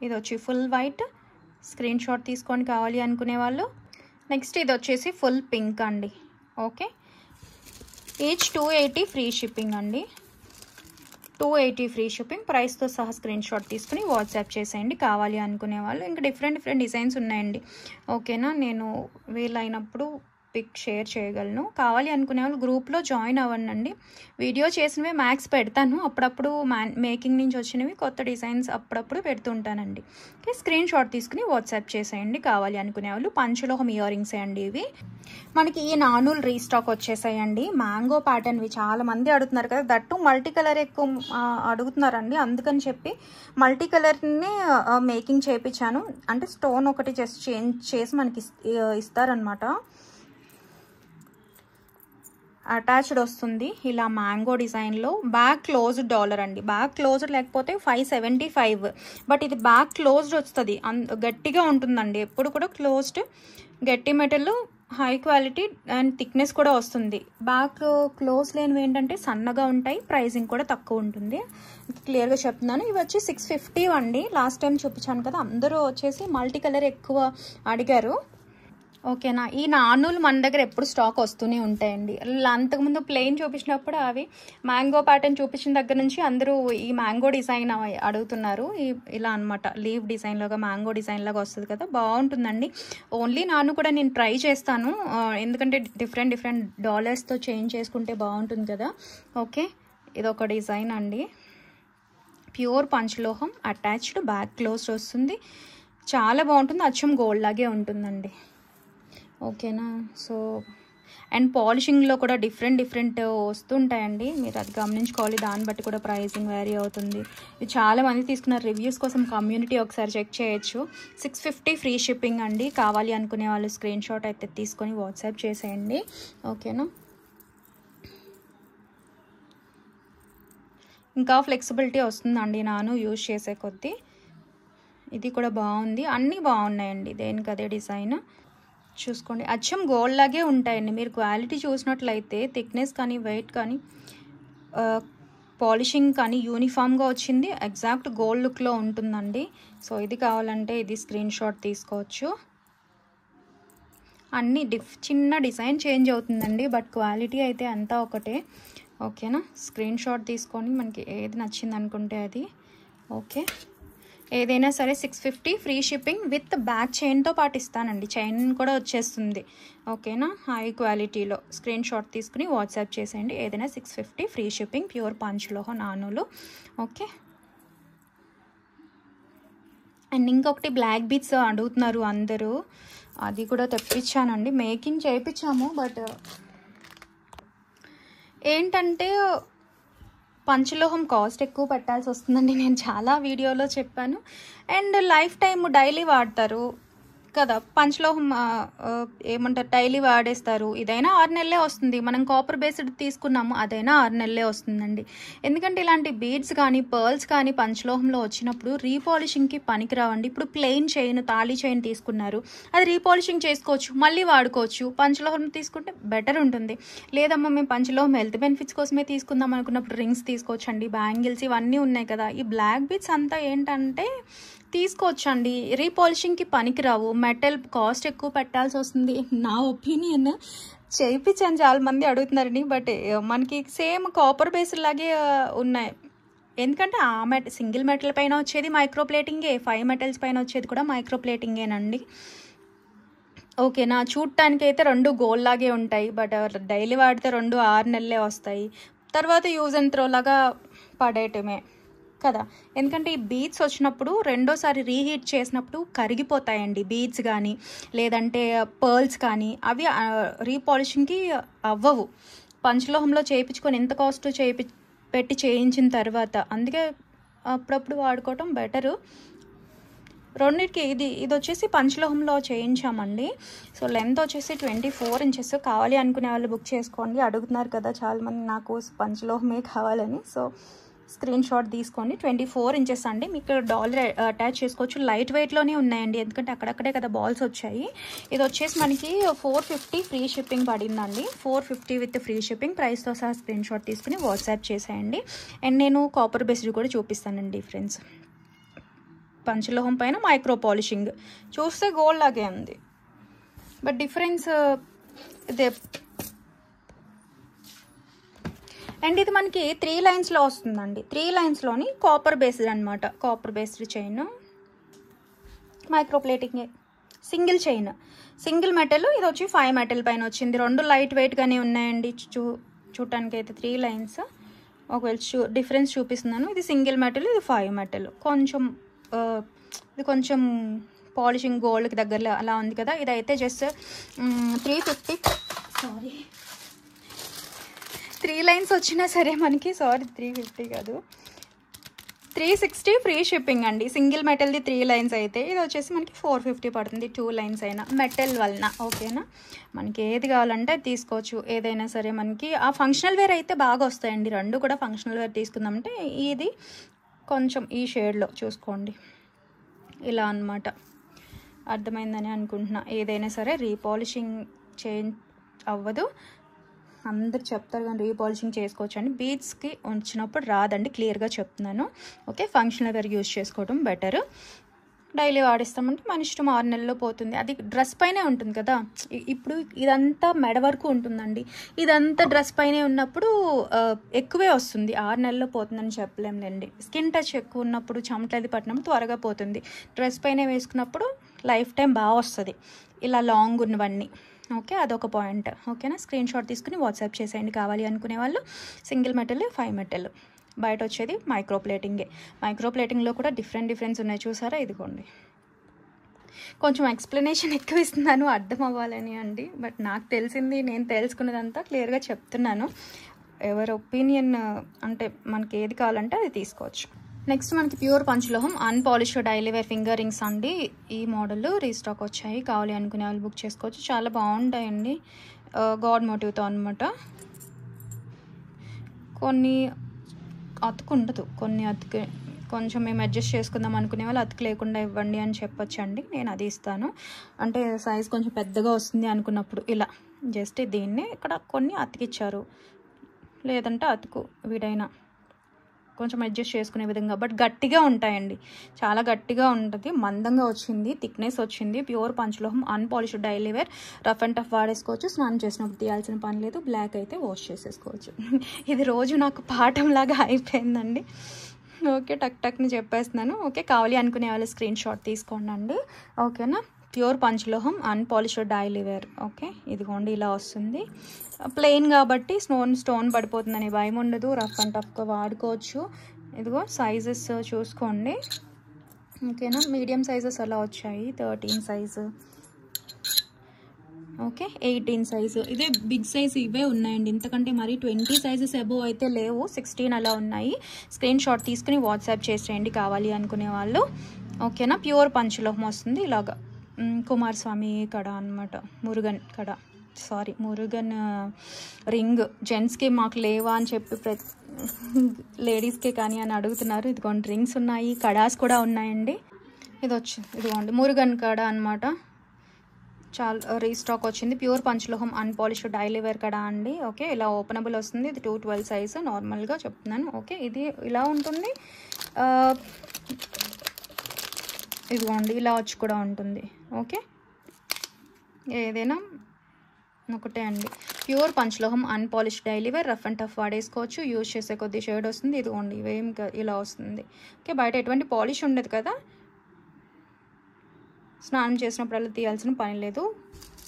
ఇది వచ్చి ఫుల్ వైట్. స్క్రీన్ షాట్ తీసుకొని కావాలి అనుకునే వాళ్ళు. నెక్స్ట్ ఇది వచ్చేసి ఫుల్ పింక్ అండి. ఓకే, ఈచ్ 280 ఫ్రీ షిప్పింగ్ అండి. 280 ఫ్రీ షిప్పింగ్. ప్రైస్తో సహా స్క్రీన్ షాట్ తీసుకుని వాట్సాప్ చేసేయండి కావాలి అనుకునే వాళ్ళు. ఇంకా డిఫరెంట్ డిజైన్స్ ఉన్నాయండి. ఓకేనా. నేను వీలైనప్పుడు పిక్ షేర్ చేయగలను. కావాలి అనుకునే వాళ్ళు గ్రూప్లో జాయిన్ అవ్వండి. వీడియో చేసినవి మ్యాక్స్ పెడతాను, అప్పుడప్పుడు మేకింగ్ నుంచి వచ్చినవి కొత్త డిజైన్స్ అప్పుడప్పుడు పెడుతుంటానండి. ఓకే, స్క్రీన్ షాట్ తీసుకుని వాట్సాప్ చేసేయండి కావాలి అనుకునే వాళ్ళు. పంచలోహం ఇయర్ రింగ్స్ అండి ఇవి. మనకి ఈ నానులు రీస్టాక్ వచ్చేసాయండి. మ్యాంగో ప్యాటర్న్వి చాలా మంది అడుగుతున్నారు కదా, దట్టు మల్టీ కలర్ ఎక్కువ అడుగుతున్నారండి. అందుకని చెప్పి మల్టీ కలర్ని మేకింగ్ చేయించాను. అంటే స్టోన్ ఒకటి జస్ట్ చేంజ్ చేసి మనకి ఇస్తారనమాట. అటాచ్డ్ వస్తుంది ఇలా మ్యాంగో డిజైన్లో. బ్యాక్ క్లోజ్డ్ డాలర్ అండి. బ్యాక్ క్లోజ్డ్ లేకపోతే 575, బట్ ఇది బ్యాక్ క్లోజ్డ్ వస్తుంది. గట్టిగా ఉంటుందండి, ఎప్పుడు కూడా క్లోజ్డ్. గట్టి metal, high quality and thickness కూడా వస్తుంది. బ్యాక్ క్లోజ్ లేనివి ఏంటంటే సన్నగా ఉంటాయి, ప్రైజింగ్ కూడా తక్కువ ఉంటుంది. క్లియర్గా చెప్తున్నాను. ఇవి వచ్చి 650 అండి. లాస్ట్ టైం చూపించాను కదా, అందరూ వచ్చేసి మల్టీ కలర్ ఎక్కువ అడిగారు. ఓకేనా. ఈ నానులు మన దగ్గర ఎప్పుడు స్టాక్ వస్తూనే ఉంటాయండి. అంతకుముందు ప్లెయిన్ చూపించినప్పుడు అవి మ్యాంగో ప్యాటర్న్ చూపించిన దగ్గర నుంచి అందరూ ఈ మ్యాంగో డిజైన్ అడుగుతున్నారు. ఇలా అనమాట, లీవ్ డిజైన్ లాగా మ్యాంగో డిజైన్ లాగా వస్తుంది కదా, బాగుంటుందండి. ఓన్లీ నాను కూడా నేను ట్రై చేస్తాను, ఎందుకంటే డిఫరెంట్ డాలర్స్తో చేంజ్ చేసుకుంటే బాగుంటుంది కదా. ఓకే, ఇదొక డిజైన్ అండి. ప్యూర్ పంచలోహం, అటాచ్డ్, బ్యాక్ క్లోజ్ వస్తుంది. చాలా బాగుంటుంది, అచ్చం గోల్డ్ లాగే ఉంటుందండి. ఓకేనా. సో అండ్ పాలిషింగ్లో కూడా డిఫరెంట్ వస్తుంటాయండి, మీరు అది గమనించుకోవాలి. దాన్ని బట్టి కూడా ప్రైసింగ్ వేరీ అవుతుంది. ఇది చాలామంది తీసుకున్నారు, రివ్యూస్ కోసం కమ్యూనిటీ ఒకసారి చెక్ చేయొచ్చు. 650 ఫ్రీ షిప్పింగ్ అండి. కావాలి అనుకునే వాళ్ళు స్క్రీన్ షాట్ అయితే తీసుకొని వాట్సాప్ చేసేయండి. ఓకేనా. ఇంకా ఫ్లెక్సిబిలిటీ వస్తుందండి నాను యూజ్ చేసే కొద్దీ. ఇది కూడా బాగుంది, అన్నీ బాగున్నాయండి, దేనికి అదే డిజైన్. చూసుకోండి, అచ్చం గోల్డ్ లాగే ఉంటాయండి. మీరు క్వాలిటీ చూసినట్లయితే థిక్నెస్ కానీ, వెయిట్ కానీ, పాలిషింగ్ కానీ యూనిఫామ్గా వచ్చింది. ఎగ్జాక్ట్ గోల్డ్ లుక్లో ఉంటుందండి. సో ఇది కావాలంటే ఇది స్క్రీన్ షాట్ తీసుకోవచ్చు. అన్నీ చిన్న డిజైన్ చేంజ్ అవుతుందండి, బట్ క్వాలిటీ అయితే అంతా ఒకటే. ఓకేనా. స్క్రీన్ షాట్ తీసుకొని మనకి ఏది నచ్చింది అనుకుంటే అది. ఓకే, ఏదైనా సరే 650 ఫ్రీ షిప్పింగ్ విత్ బ్యాక్ చైన్తో పాటు ఇస్తానండి. చైన్ కూడా వచ్చేస్తుంది. ఓకేనా, హై క్వాలిటీలో స్క్రీన్ షాట్ తీసుకుని వాట్సాప్ చేసేయండి. ఏదైనా 650 ఫ్రీ షిప్పింగ్, ప్యూర్ పంచలోహ నానులు. ఓకే, అండ్ ఇంకొకటి బ్లాక్ బీట్స్ అడుగుతున్నారు అందరూ, అది కూడా తెప్పించానండి. మేకింగ్ చేయించాము, బట్ ఏంటంటే పంచలోహం కాస్ట్ ఎక్కువ పెట్టాల్సి వస్తుందండి. నేను చాలా వీడియోలో చెప్పాను. అండ్ లైఫ్ టైం డైలీ వాడతారు కదా పంచలోహం, ఏమంటారు, డైలీ వాడేస్తారు. ఇదైనా 6 నెలలే వస్తుంది. మనం కాపర్ బేస్డ్ తీసుకున్నాము, అదైనా 6 నెలలే వస్తుందండి. ఎందుకంటే ఇలాంటి బీడ్స్ కానీ పర్ల్స్ కానీ పంచలోహంలో వచ్చినప్పుడు రీపాలిషింగ్కి పనికిరావండి. ఇప్పుడు ప్లెయిన్ చైన్, తాళీ చైన్ తీసుకున్నారు, అది రీపాలిషింగ్ చేసుకోవచ్చు, మళ్ళీ వాడుకోవచ్చు. పంచలోహం తీసుకుంటే బెటర్ ఉంటుంది. లేదమ్మా మేము పంచలోహం హెల్త్ బెనిఫిట్స్ కోసమే తీసుకుందాం అనుకున్నప్పుడు రింగ్స్ తీసుకోవచ్చు అండి, బ్యాంగిల్స్ ఇవన్నీ ఉన్నాయి కదా. ఈ బ్లాక్ బీడ్స్ అంతా ఏంటంటే తీసుకోవచ్చండి, రీపాలిషింగ్కి పనికిరావు. మెటల్ కాస్ట్ ఎక్కువ పెట్టాల్సి వస్తుంది. నా ఒపీనియన్, చేయించాను, చాలా మంది అడుగుతున్నారని. బట్ మనకి సేమ్ కాపర్ బేస్ లాగే ఉన్నాయి. ఎందుకంటే ఆ సింగిల్ మెటల్ పైన వచ్చేది మైక్రో ప్లేటింగే, 5 మెటల్స్ పైన వచ్చేది కూడా మైక్రో ప్లేటింగేనండి. ఓకేనా, చూడటానికి అయితే 2 గోల్డ్ లాగే ఉంటాయి, బట్ డైలీ వాడితే 2 6 నెలలే వస్తాయి. తర్వాత యూజ్ అండ్ త్రో లాగా పడేయటమే కదా. ఎందుకంటే ఈ బీడ్స్ వచ్చినప్పుడు రెండోసారి రీహీట్ చేసినప్పుడు కరిగిపోతాయండి బీడ్స్ కానీ లేదంటే పర్ల్స్ కానీ, అవి రీపాలిషింగ్కి అవ్వవు. పంచలోహంలో చేయించుకొని ఎంత కాస్ట్ పెట్టి చేయించిన తర్వాత, అందుకే అప్పుడప్పుడు వాడుకోవటం బెటరు. రెండింటికి ఇది వచ్చేసి పంచలోహంలో చేయించామండి. సో లెంత్ వచ్చేసి 24 ఇంచెస్. కావాలి అనుకునే వాళ్ళు బుక్ చేసుకోండి. అడుగుతున్నారు కదా చాలామంది నాకు పంచలోహమే కావాలని. సో స్క్రీన్ షాట్ తీసుకోండి. 24 ఇంచెస్ అండి. మీకు డాలర్ అటాచ్ చేసుకోవచ్చు. లైట్ వెయిట్లోనే ఉన్నాయండి, ఎందుకంటే అక్కడక్కడే కదా బాల్స్ వచ్చాయి. ఇది వచ్చేసి మనకి 450 ఫ్రీ షిప్పింగ్ పడిందండి. 450 విత్ ఫ్రీ షిప్పింగ్, ప్రైస్తో సహా స్క్రీన్ షాట్ తీసుకుని వాట్సాప్ చేసేయండి. అండ్ నేను కాపర్ బేస్డ్ కూడా చూపిస్తానండి ఫ్రెండ్స్. పంచలోహం పైన మైక్రో పాలిషింగ్, చూస్తే గోల్డ్ లాగే ఉంది, బట్ డిఫరెన్స్ ఇదే. అండ్ ఇది మనకి 3 లైన్స్లో వస్తుందండి. 3 లైన్స్లోని కాపర్ బేస్డ్ అనమాట. Copper based chain, micro plating, single chain, single metal. ఇది వచ్చి 5 మెటల్ పైన వచ్చింది. 2 లైట్ వెయిట్గానే ఉన్నాయండి. చూడటానికి అయితే 3 లైన్స్. ఒకవేళ డిఫరెన్స్ చూపిస్తున్నాను. ఇది సింగిల్ మెటల్, ఇది 5 మెటల్. ఇది కొంచెం పాలిషింగ్ గోల్డ్కి దగ్గరలో అలా ఉంది కదా. ఇదైతే జస్ట్ 350, సారీ 3 లైన్స్ వచ్చినా సరే మనకి, సారీ 350 కాదు 360 ఫ్రీ షిప్పింగ్ అండి. సింగిల్ మెటల్ది 3 లైన్స్ అయితే ఇది వచ్చేసి మనకి 450 పడుతుంది. 2 లైన్స్ అయినా మెటల్ వలన. ఓకేనా, మనకి ఏది కావాలంటే తీసుకోవచ్చు. ఏదైనా సరే మనకి ఆ ఫంక్షనల్ వేర్ అయితే బాగా వస్తాయండి. 2 కూడా ఫంక్షనల్ వేర్ తీసుకుందామంటే ఇది కొంచెం ఈ షేడ్లో చూసుకోండి, ఇలా అన్నమాట. అర్థమైందని అనుకుంటున్నా. ఏదైనా సరే రీపాలిషింగ్ అవ్వదు, అందరు చెప్తారు కానీ రీపాలిషింగ్ చేసుకోవచ్చు అండి. బీడ్స్కి వచ్చినప్పుడు రాదండి, క్లియర్గా చెప్తున్నాను. ఓకే, ఫంక్షనల్ వేర్ యూజ్ చేసుకోవడం బెటర్. డైలీ వాడిస్తామంటే మన ఇష్టం, 6 నెలల్లో పోతుంది. అది డ్రెస్ పైనే ఉంటుంది కదా. ఇప్పుడు ఇదంతా మెడ వరకు ఉంటుందండి. ఇదంతా డ్రెస్ పైనే ఉన్నప్పుడు ఎక్కువే వస్తుంది. 6 నెలల్లో పోతుందని చెప్పలేములేండి. స్కిన్ టచ్ ఎక్కువ ఉన్నప్పుడు, చెమటది పట్టినప్పుడు త్వరగా పోతుంది. డ్రెస్ పైనే వేసుకున్నప్పుడు లైఫ్ టైం బాగా వస్తుంది, ఇలా లాంగ్ ఉన్నవన్నీ. ఓకే, అదొక పాయింట్. ఓకేనా, స్క్రీన్ షాట్ తీసుకుని వాట్సాప్ చేసేయండి కావాలి అనుకునే వాళ్ళు. Single metal, 5 metal. బయట వచ్చేది మైక్రో ప్లేటింగే. మైక్రో ప్లేటింగ్లో కూడా డిఫరెన్స్ ఉన్నాయి, చూసారా. ఇదిగోండి, కొంచెం ఎక్స్ప్లెనేషన్ ఎక్కువ ఇస్తున్నాను అర్థం అవ్వాలని అండి. బట్ నాకు తెలిసింది, నేను తెలుసుకున్నదంతా క్లియర్గా చెప్తున్నాను. ఎవరి ఒపీనియన్ అంటే మనకి ఏది కావాలంటే అది తీసుకోవచ్చు. నెక్స్ట్ మనకి pure panchaloham unpolished daily wear finger rings అండి. ఈ మోడల్ రీస్టాక్ వచ్చాయి, కావాలి అనుకునే వాళ్ళు బుక్ చేసుకోవచ్చు. చాలా బాగుంటాయండి, గాడ్ మోటివ్తో అనమాట. కొన్ని అతుకు ఉండదు, కొన్ని అతుకు కొంచెం మేము అడ్జస్ట్ చేసుకుందాం అనుకునే వాళ్ళు అతుకు లేకుండా ఇవ్వండి అని చెప్పొచ్చు అండి. నేను అది ఇస్తాను. అంటే సైజ్ కొంచెం పెద్దగా వస్తుంది అనుకున్నప్పుడు ఇలా జస్ట్ దీన్ని ఇక్కడ కొన్ని అతికిచ్చారు, లేదంటే అతుకు వీడైనా కొంచెం అడ్జస్ట్ చేసుకునే విధంగా. బట్ గట్టిగా ఉంటాయండి, చాలా గట్టిగా ఉంటుంది. మందంగా వచ్చింది, థిక్నెస్ వచ్చింది. Pure panchaloham unpolished daily wear, rough and tough వాడేసుకోవచ్చు. స్నానం చేసినప్పుడు తీయాల్సిన పని లేదు. బ్లాక్ అయితే వాష్ చేసేసుకోవచ్చు. ఇది రోజు నాకు పాఠంలాగా అయిపోయిందండి. ఓకే, టక్ టక్ని చెప్పేస్తున్నాను. ఓకే, కావాలి అనుకునే వాళ్ళు స్క్రీన్ షాట్ తీసుకోండి. ఓకేనా. Pure panchaloham unpolished daily wear. Okay, ఇదిగోండి ఇలా వస్తుంది. ప్లెయిన్ కాబట్టి స్టోన్ పడిపోతుందని భయం ఉండదు. రఫ్ అండ్ టఫ్గా వాడుకోవచ్చు. ఇదిగో సైజెస్ చూసుకోండి. ఓకేనా, మీడియం సైజెస్ అలా వచ్చాయి. 13 సైజు, ఓకే, 18 సైజు. ఇదే బిగ్ సైజు ఇవే ఉన్నాయండి. ఇంతకంటే మరి 20 సైజెస్ అబోవ్ అయితే లేవు. 16 అలా ఉన్నాయి. స్క్రీన్ షాట్ తీసుకుని వాట్సాప్ చేసేయండి కావాలి అనుకునే వాళ్ళు. ఓకేనా. ప్యూర్ పంచలోహం వస్తుంది ఇలాగా. కుమారస్వామి కడ అనమాట. మురుగన్ రింగ్. జెంట్స్కి మాకు లేవా అని చెప్పి లేడీస్కే కానీ అని అడుగుతున్నారు. ఇదిగోండి రింగ్స్ ఉన్నాయి, కడాస్ కూడా ఉన్నాయండి. ఇదిగోండి మురుగన్ కడ అనమాట. చాలా రీస్టాక్ వచ్చింది. Pure panchaloham unpolished daily wear కడ అండి. ఓకే, ఇలా ఓపెనబుల్ వస్తుంది. ఇది 212 సైజు నార్మల్గా చెప్తున్నాను. ఓకే, ఇది ఇలా ఉంటుంది. ఇదిగోండి ఇలా వచ్చి కూడా ఉంటుంది. ఓకే, ఏదైనా ఒకటే అండి. Pure panchaloham unpolished daily wear, rough and tough వాడేసుకోవచ్చు. యూజ్ చేసే కొద్ది షేడ్ వస్తుంది. ఇదిగోండి ఇవేం ఇలా వస్తుంది. ఓకే, బయట ఎటువంటి పాలిష్ ఉండదు కదా, స్నానం చేసినప్పుడల్లా తీయాల్సిన పని లేదు.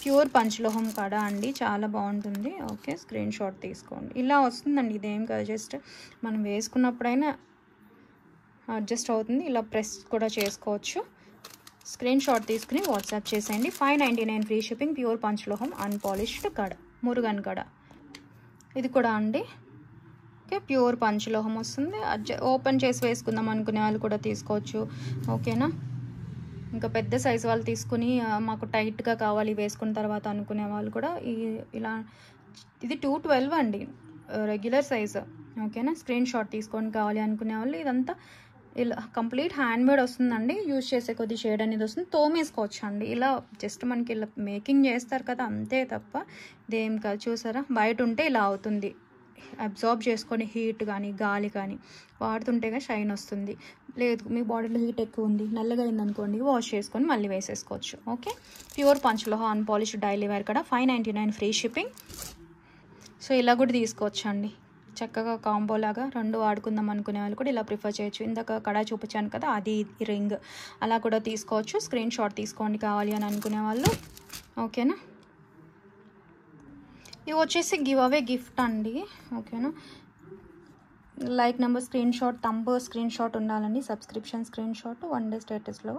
ప్యూర్ పంచలోహం కడ అండి, చాలా బాగుంటుంది. ఓకే, స్క్రీన్ షాట్ తీసుకోండి. ఇలా వస్తుందండి. ఇదేం కాదు, జస్ట్ మనం వేసుకున్నప్పుడైనా అడ్జస్ట్ అవుతుంది. ఇలా ప్రెస్ కూడా చేసుకోవచ్చు. స్క్రీన్ షాట్ తీసుకుని వాట్సాప్ చేసేయండి. 599 free shipping. Pure panchaloham unpolished కడ, మురుగన్ కడ. ఇది కూడా అండి. ఓకే, ప్యూర్ పంచలోహం వస్తుంది. ఓపెన్ చేసి వేసుకుందాం అనుకునే వాళ్ళు కూడా తీసుకోవచ్చు. ఓకేనా. ఇంకా పెద్ద సైజు వాళ్ళు తీసుకుని మాకు టైట్గా కావాలి వేసుకున్న తర్వాత అనుకునే వాళ్ళు కూడా ఇలా. ఇది 212 అండి, రెగ్యులర్ సైజు. ఓకేనా, స్క్రీన్ షాట్ తీసుకొని కావాలి అనుకునే వాళ్ళు. ఇదంతా ఇలా కంప్లీట్ హ్యాండ్మేడ్ వస్తుందండి. యూజ్ చేసే కొద్ది షేడ్ అనేది వస్తుంది. తోమేసుకోవచ్చు అండి. ఇలా జస్ట్ మనకి ఇలా మేకింగ్ చేస్తారు కదా, అంతే తప్ప ఇదేం కాదు. చూసారా, బయట ఉంటే ఇలా అవుతుంది. అబ్జార్బ్ చేసుకొని హీట్ కానీ గాలి కానీ వాడుతుంటేగా షైన్ వస్తుంది. లేదు మీ బాడీలో హీట్ ఎక్కువ ఉంది, నల్లగా అయిందనుకోండి, వాష్ చేసుకొని మళ్ళీ వేసేసుకోవచ్చు. Okay, pure panchaloham unpolished daily wear కూడా 599 ఫ్రీ షిప్పింగ్. సో ఇలా కూడా తీసుకోవచ్చు అండి. చక్కగా కాంబో లాగా రెండు వాడుకుందాం అనుకునే వాళ్ళు కూడా ఇలా ప్రిఫర్ చేయొచ్చు. ఇందాక కడా చూపించాను కదా, అది రింగ్, అలా కూడా తీసుకోవచ్చు. స్క్రీన్ షాట్ తీసుకోండి కావాలి అని అనుకునే వాళ్ళు. ఓకేనా. ఇవి వచ్చేసి గివ్ అవే గిఫ్ట్ అండి. ఓకేనా. Like number screen shot, thumb screen shot ఉండాలండి. సబ్స్క్రిప్షన్ స్క్రీన్ షాట్ 1 డే స్టేటస్లో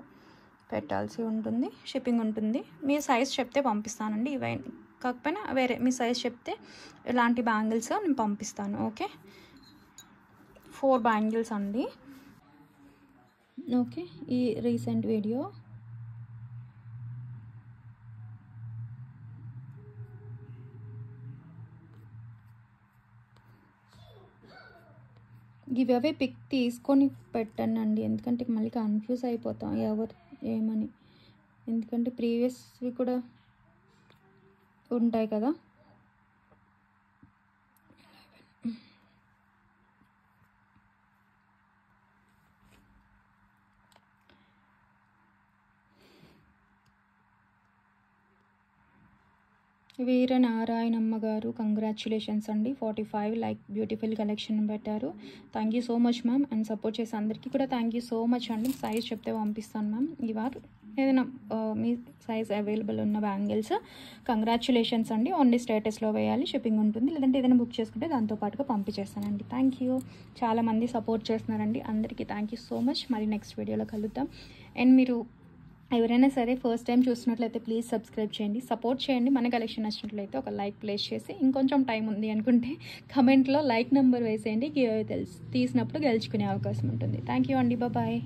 పెట్టాల్సి ఉంటుంది. షిప్పింగ్ ఉంటుంది. మీ సైజ్ చెప్తే పంపిస్తానండి. ఇవన్నీ కాకపోయినా వేరే మీ సైజ్ చెప్తే ఇలాంటి బ్యాంగిల్స్ నేను పంపిస్తాను. ఓకే, 4 బ్యాంగిల్స్ అండి. ఓకే, ఈ recent video give away pic తీసుకొని పెట్టండి. ఎందుకంటే మళ్ళీ కన్ఫ్యూజ్ అయిపోతాం ఎవరు ఏమని. ఎందుకంటే ప్రీవియస్వి కూడా ఉంటాయి కదా. వీరనారాయణమ్మ గారు కంగ్రాచ్యులేషన్స్ అండి. 45 లైక్ బ్యూటిఫుల్ కలెక్షన్ పెట్టారు. Thank you so much ma'am. And support చేసే అందరికీ కూడా థ్యాంక్ యూ సో మచ్ అండి. సైజ్ చెప్తే పంపిస్తాను మ్యామ్. ఇవారు ఏదైనా మీ సైజ్ అవైలబుల్ ఉన్న బ్యాంగిల్స్ కంగ్రాచ్యులేషన్స్ అండి. ఓన్లీ స్టేటస్లో వేయాలి, షిప్పింగ్ ఉంటుంది. లేదంటే ఏదైనా బుక్ చేసుకుంటే దాంతోపాటుగా పంపించేస్తానండి. థ్యాంక్ యూ, చాలామంది సపోర్ట్ చేస్తున్నారండి. అందరికీ థ్యాంక్ యూ సో మచ్. మరి నెక్స్ట్ వీడియోలో కలుద్దాం. అండ్ మీరు ఎవరైనా సరే ఫస్ట్ టైం చూసినట్లయితే ప్లీజ్ సబ్స్క్రైబ్ చేయండి, సపోర్ట్ చేయండి. మన కలెక్షన్ నచ్చినట్లయితే ఒక లైక్ ప్లేస్ చేసి, ఇంకొంచెం టైం ఉంది అనుకుంటే కమెంట్లో లైక్ నెంబర్ వేసేయండి. తీసినప్పుడు గెలుచుకునే అవకాశం ఉంటుంది. థ్యాంక్ యూ అండి. బాయ్.